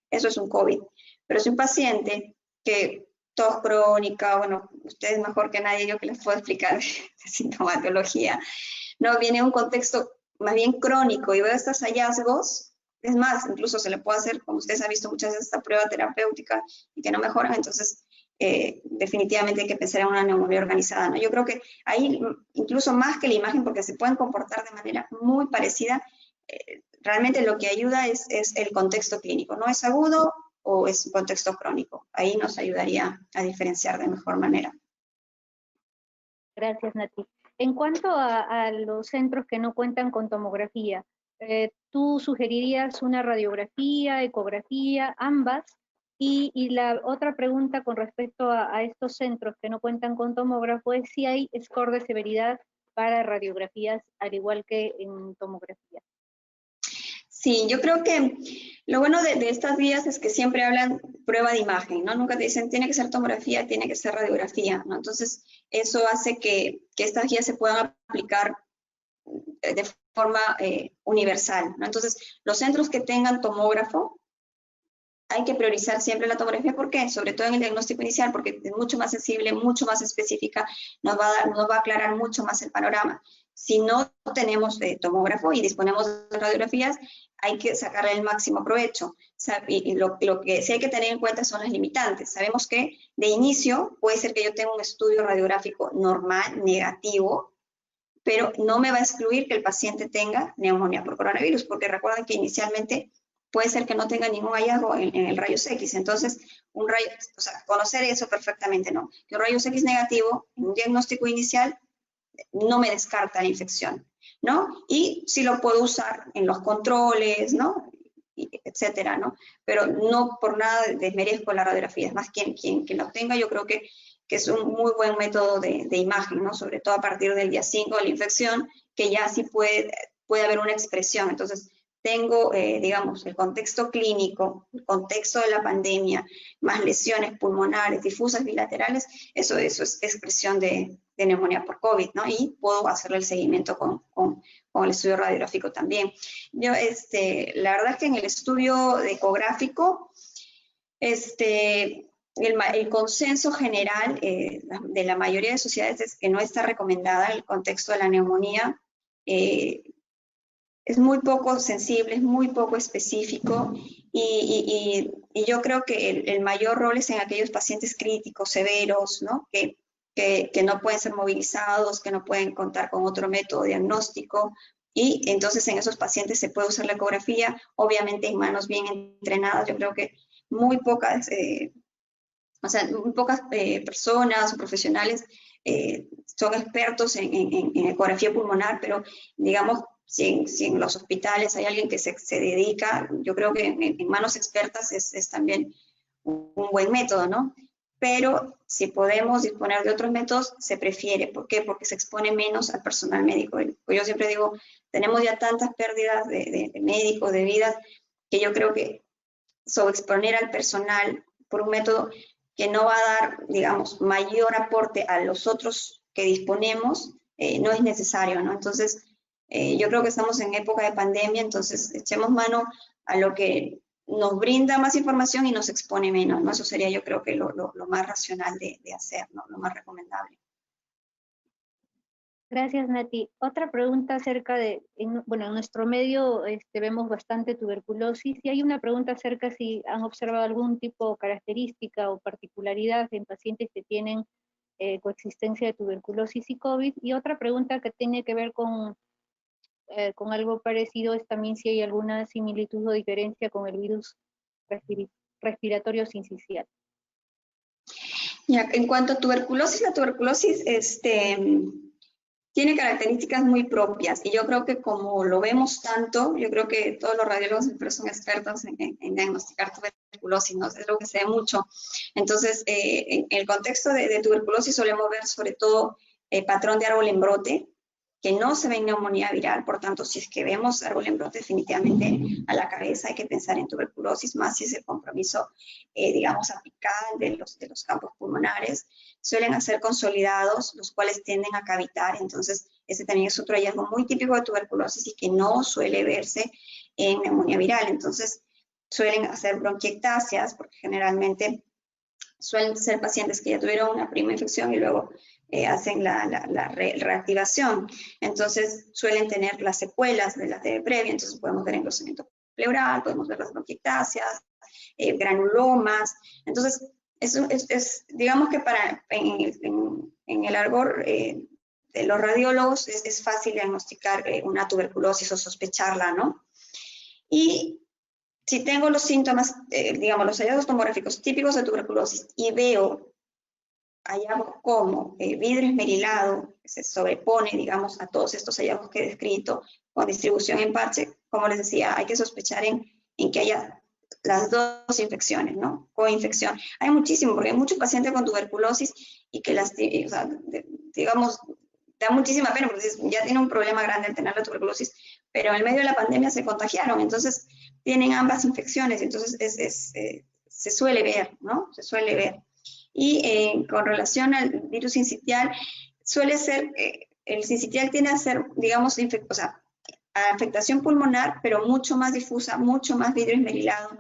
eso es un COVID. Pero si un paciente que tos crónica, bueno, ustedes mejor que nadie, yo que les puedo explicar de sintomatología, no, viene un contexto más bien crónico y veo estos hallazgos, es más, incluso se le puede hacer, como ustedes han visto muchas veces, esta prueba terapéutica y que no mejoran, entonces definitivamente hay que pensar en una neumonía organizada, ¿no? Yo creo que ahí, incluso más que la imagen, porque se pueden comportar de manera muy parecida, realmente lo que ayuda es el contexto clínico, ¿no? ¿Es agudo o es un contexto crónico? Ahí nos ayudaría a diferenciar de mejor manera. Gracias, Nati. En cuanto a los centros que no cuentan con tomografía, ¿tú sugerirías una radiografía, ecografía, ambas? Y la otra pregunta con respecto a estos centros que no cuentan con tomógrafo es si hay score de severidad para radiografías, al igual que en tomografía. Sí, yo creo que lo bueno de estas vías es que siempre hablan prueba de imagen, ¿no? Nunca te dicen tiene que ser tomografía, tiene que ser radiografía, ¿no? Entonces, eso hace que estas guías se puedan aplicar de forma universal, ¿no? Entonces, los centros que tengan tomógrafo, hay que priorizar siempre la tomografía. ¿Por qué? Sobre todo en el diagnóstico inicial, porque es mucho más sensible, mucho más específica, nos va a aclarar mucho más el panorama. Si no tenemos tomógrafo y disponemos de radiografías, hay que sacarle el máximo provecho. O sea, y lo que sí hay que tener en cuenta son las limitantes. Sabemos que de inicio puede ser que yo tenga un estudio radiográfico normal, negativo, pero no me va a excluir que el paciente tenga neumonía por coronavirus, porque recuerden que inicialmente puede ser que no tenga ningún hallazgo en el rayos X. Entonces, o sea, conocer eso perfectamente, ¿no? Que un rayos X negativo, en un diagnóstico inicial, no me descarta la infección, ¿no? Y sí lo puedo usar en los controles, ¿no? Etcétera, ¿no? Pero no por nada desmerezco la radiografía. Es más, quien lo tenga, yo creo que es un muy buen método de imagen, ¿no? Sobre todo a partir del día 5 de la infección, que ya sí puede haber una expresión. Entonces, tengo, digamos, el contexto clínico, el contexto de la pandemia, más lesiones pulmonares, difusas bilaterales, eso es expresión de neumonía por COVID, ¿no? Y puedo hacerle el seguimiento con el estudio radiográfico también. Yo, la verdad es que en el estudio ecográfico, el consenso general de la mayoría de sociedades es que no está recomendada el contexto de la neumonía. Es muy poco sensible, es muy poco específico y yo creo que el mayor rol es en aquellos pacientes críticos, severos, ¿no? Que no pueden ser movilizados, que no pueden contar con otro método diagnóstico y entonces en esos pacientes se puede usar la ecografía, obviamente en manos bien entrenadas. Yo creo que muy pocas, muy pocas personas o profesionales son expertos en ecografía pulmonar, pero digamos, si en los hospitales hay alguien que se dedica, yo creo que en manos expertas es también un buen método, ¿no? Pero si podemos disponer de otros métodos, se prefiere. ¿Por qué? Porque se expone menos al personal médico. Yo siempre digo, tenemos ya tantas pérdidas de médicos, de vidas, que yo creo que sobreexponer al personal por un método que no va a dar, digamos, mayor aporte a los otros que disponemos, no es necesario, ¿no? Entonces, yo creo que estamos en época de pandemia, entonces echemos mano a lo que nos brinda más información y nos expone menos, ¿no? Eso sería, yo creo que lo más racional de hacer, ¿no? Lo más recomendable. Gracias, Nati. Otra pregunta acerca de, bueno, en nuestro medio vemos bastante tuberculosis y hay una pregunta acerca si han observado algún tipo de característica o particularidad en pacientes que tienen coexistencia de tuberculosis y COVID. Y otra pregunta que tiene que ver con algo parecido es también si hay alguna similitud o diferencia con el virus respiratorio sincicial. Ya, en cuanto a tuberculosis, la tuberculosis tiene características muy propias y yo creo que como lo vemos tanto, yo creo que todos los radiólogos son expertos en diagnosticar tuberculosis, ¿no? Es lo que se ve mucho. Entonces, en el contexto de tuberculosis solemos ver sobre todo patrón de árbol en brote, que no se ve en neumonía viral. Por tanto, si es que vemos árbol en brote, definitivamente a la cabeza hay que pensar en tuberculosis, más si es el compromiso, digamos, apical de los campos pulmonares. Suelen hacer consolidados, los cuales tienden a cavitar. Entonces, ese también es otro hallazgo muy típico de tuberculosis y que no suele verse en neumonía viral. Entonces, suelen hacer bronquiectasias, porque generalmente suelen ser pacientes que ya tuvieron una primera infección y luego hacen la reactivación. Entonces, suelen tener las secuelas de la TB previa, entonces podemos ver engrosamiento pleural, podemos ver las bronquiectasias, granulomas. Entonces, digamos que en el argot de los radiólogos es fácil diagnosticar una tuberculosis o sospecharla, ¿no? Y si tengo los síntomas, digamos, los hallazgos tomográficos típicos de tuberculosis y veo hallazgos como vidrio esmerilado, que se sobrepone, digamos, a todos estos hallazgos que he descrito, con distribución en parche, como les decía, hay que sospechar en que haya las dos infecciones, ¿no? Coinfección. Hay muchísimo, porque hay muchos pacientes con tuberculosis y que digamos, da muchísima pena, porque ya tiene un problema grande el tener la tuberculosis, pero en el medio de la pandemia se contagiaron, entonces tienen ambas infecciones, entonces se suele ver, ¿no? Se suele ver. Y con relación al virus sincitial, suele ser, el sincitial tiene a ser, digamos, afectación pulmonar, pero mucho más difusa, mucho más vidrio esmerilado.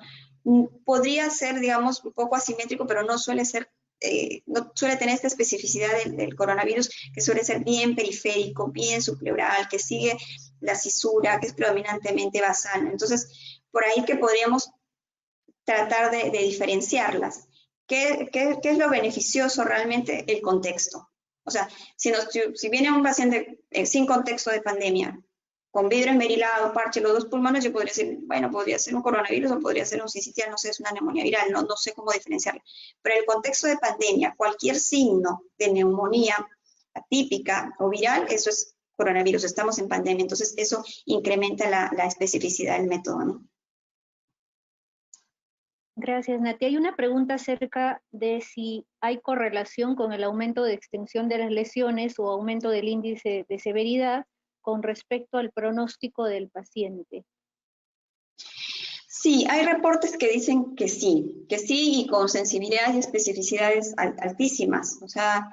Podría ser, digamos, un poco asimétrico, pero no suele ser, no suele tener esta especificidad del coronavirus, que suele ser bien periférico, bien subpleural, que sigue la cisura, que es predominantemente basal. Entonces, por ahí que podríamos tratar de diferenciarlas. ¿Qué es lo beneficioso realmente? El contexto. O sea, si viene un paciente sin contexto de pandemia, con vidrio esmerilado, parche, los dos pulmones, yo podría decir, bueno, podría ser un coronavirus o podría ser un sincitial, no sé, es una neumonía viral, no sé cómo diferenciarlo. Pero en el contexto de pandemia, cualquier signo de neumonía atípica o viral, eso es coronavirus, estamos en pandemia, entonces eso incrementa la especificidad del método, ¿no? Gracias, Nati. Hay una pregunta acerca de si hay correlación con el aumento de extensión de las lesiones o aumento del índice de severidad con respecto al pronóstico del paciente. Sí, hay reportes que dicen que sí y con sensibilidades y especificidades altísimas, o sea,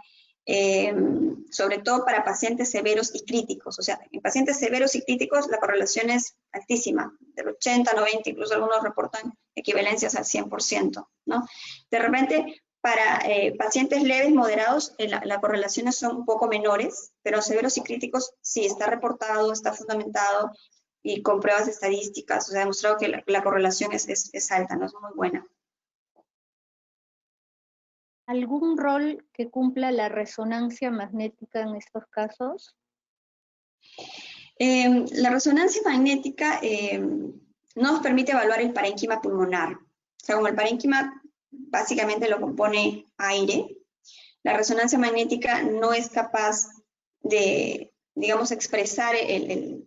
sobre todo para pacientes severos y críticos. O sea, en pacientes severos y críticos la correlación es altísima, del 80, 90, incluso algunos reportan equivalencias al 100%, ¿no? De repente, para pacientes leves, moderados, las correlaciones son un poco menores, pero severos y críticos sí está reportado, está fundamentado y con pruebas estadísticas, o sea, ha demostrado que la correlación es alta, no es muy buena. ¿Algún rol que cumpla la resonancia magnética en estos casos? La resonancia magnética nos permite evaluar el parénquima pulmonar. O sea, como el parénquima básicamente lo compone aire, la resonancia magnética no es capaz de, digamos, expresar el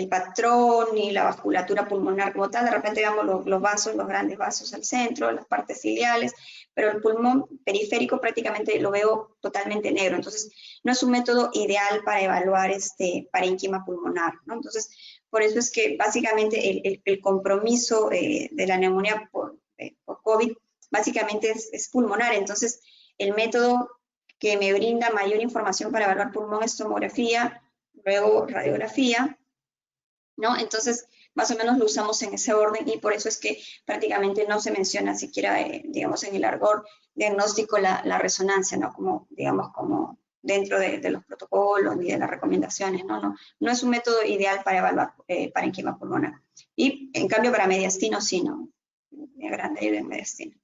patrón ni la vasculatura pulmonar como tal. De repente vemos los vasos, los grandes vasos al centro, las partes ciliares, pero el pulmón periférico prácticamente lo veo totalmente negro. Entonces, no es un método ideal para evaluar este parénquima pulmonar, ¿no? Entonces, por eso es que básicamente el compromiso de la neumonía por COVID básicamente es pulmonar. Entonces, el método que me brinda mayor información para evaluar pulmón es tomografía, luego radiografía, ¿no? Entonces, más o menos lo usamos en ese orden y por eso es que prácticamente no se menciona siquiera, digamos, en el argot diagnóstico la resonancia, ¿no? Como, digamos, como dentro de los protocolos ni de las recomendaciones, ¿no? No es un método ideal para evaluar parénquima pulmonar. Y, en cambio, para mediastino sí, ¿no? Grande y de mediastino.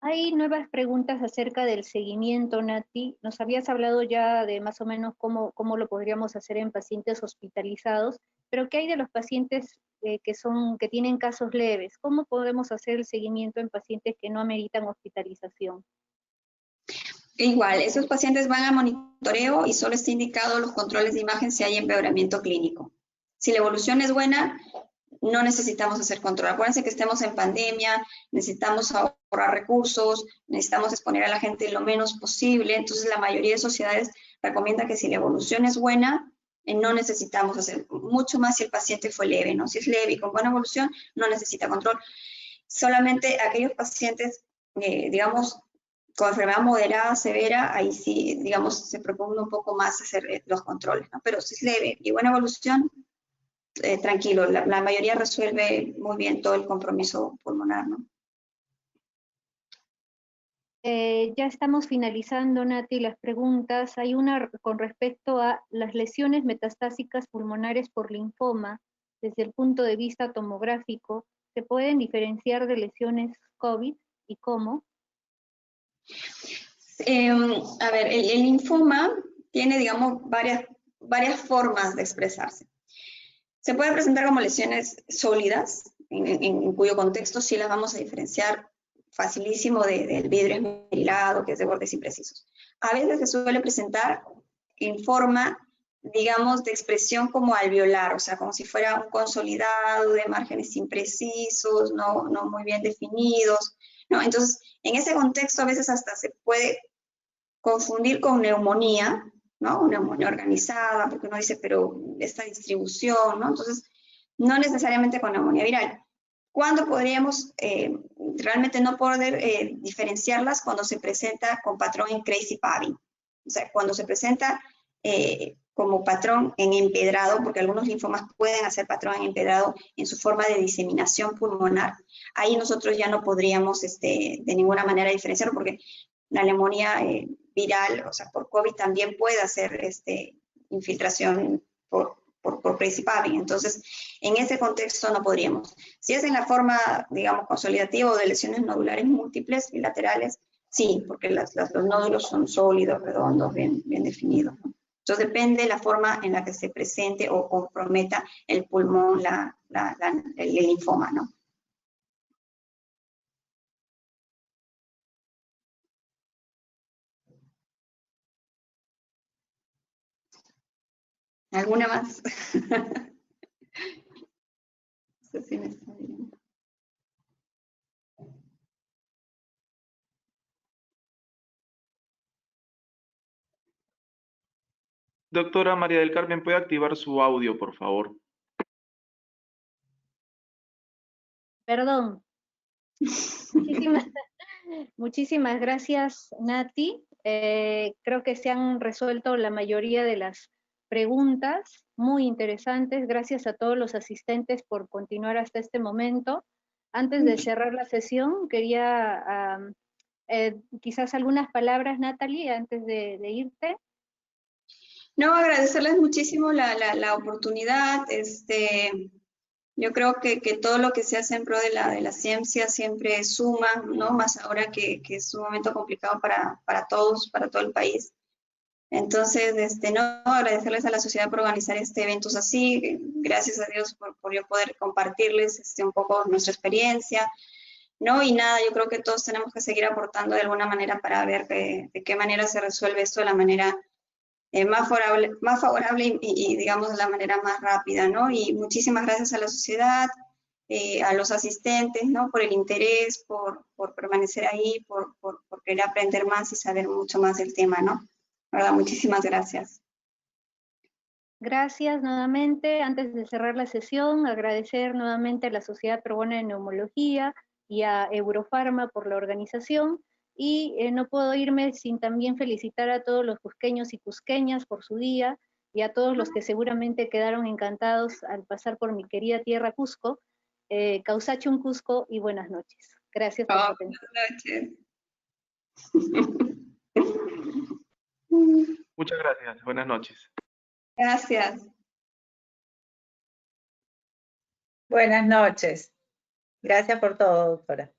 Hay nuevas preguntas acerca del seguimiento, Nati. Nos habías hablado ya de más o menos cómo lo podríamos hacer en pacientes hospitalizados, pero ¿qué hay de los pacientes que tienen casos leves? ¿Cómo podemos hacer el seguimiento en pacientes que no ameritan hospitalización? Igual, esos pacientes van a monitoreo y solo está indicado los controles de imagen si hay empeoramiento clínico. Si la evolución es buena, no necesitamos hacer control. Acuérdense que estemos en pandemia, necesitamos ahorrar recursos, necesitamos exponer a la gente lo menos posible. Entonces, la mayoría de sociedades recomienda que si la evolución es buena, no necesitamos hacer mucho más si el paciente fue leve, ¿no? Si es leve y con buena evolución, no necesita control. Solamente aquellos pacientes, digamos, con enfermedad moderada, severa, ahí sí, digamos, se propone un poco más hacer los controles, ¿no? Pero si es leve y buena evolución, tranquilo, la mayoría resuelve muy bien todo el compromiso pulmonar, ¿no? Ya estamos finalizando, Nati, las preguntas. Hay una con respecto a las lesiones metastásicas pulmonares por linfoma, desde el punto de vista tomográfico, ¿se pueden diferenciar de lesiones COVID y cómo? A ver, el linfoma tiene, digamos, varias formas de expresarse. Se puede presentar como lesiones sólidas, en cuyo contexto sí las vamos a diferenciar facilísimo del vidrio esmerilado, que es de bordes imprecisos. A veces se suele presentar en forma, digamos, de expresión como alveolar, o sea, como si fuera un consolidado de márgenes imprecisos, no muy bien definidos, ¿no? Entonces, en ese contexto a veces hasta se puede confundir con neumonía, ¿no? Neumonía organizada, porque uno dice, pero esta distribución, ¿no? Entonces, no necesariamente con neumonía viral. ¿Cuándo podríamos realmente no poder diferenciarlas? Cuando se presenta con patrón en crazy pabbing. O sea, cuando se presenta como patrón en empedrado, porque algunos linfomas pueden hacer patrón en empedrado en su forma de diseminación pulmonar, ahí nosotros ya no podríamos de ninguna manera diferenciarlo, porque la neumonía viral, o sea, por COVID también puede hacer infiltración por crazy pabbing. Entonces, en ese contexto no podríamos. Si es en la forma, digamos, consolidativa o de lesiones nodulares múltiples bilaterales, sí, porque los nódulos son sólidos, redondos, bien definidos, ¿no? Entonces, depende de la forma en la que se presente o comprometa el pulmón, el linfoma, ¿no? ¿Alguna más? No sé si me está viendo. Doctora María del Carmen, ¿puede activar su audio, por favor? Perdón. Muchísimas gracias, Nati. Creo que se han resuelto la mayoría de las preguntas, muy interesantes. Gracias a todos los asistentes por continuar hasta este momento. Antes de cerrar la sesión, quería quizás algunas palabras, Natalie, antes de irte. No, agradecerles muchísimo la oportunidad. Yo creo que todo lo que se hace en pro de la ciencia siempre suma, ¿no? Más ahora que es un momento complicado para todos, para todo el país. Entonces, no, agradecerles a la sociedad por organizar este evento así, gracias a Dios por yo poder compartirles un poco nuestra experiencia, ¿no? Y nada, yo creo que todos tenemos que seguir aportando de alguna manera para ver de qué manera se resuelve esto de la manera más favorable y, digamos, de la manera más rápida, ¿no? Y muchísimas gracias a la sociedad, a los asistentes, ¿no? Por el interés, por permanecer ahí, por querer aprender más y saber mucho más del tema, ¿no? ¿Verdad? Muchísimas gracias. Gracias nuevamente. Antes de cerrar la sesión, agradecer nuevamente a la Sociedad Peruana de Neumología y a Eurofarma por la organización. Y no puedo irme sin también felicitar a todos los cusqueños y cusqueñas por su día y a todos los que seguramente quedaron encantados al pasar por mi querida tierra Cusco. Causachun Cusco y buenas noches. Gracias por su atención. Buenas noches. Muchas gracias. Buenas noches. Gracias. Buenas noches. Gracias por todo, doctora.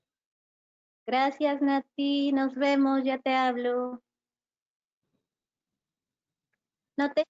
Gracias, Nati. Nos vemos. Ya te hablo. No te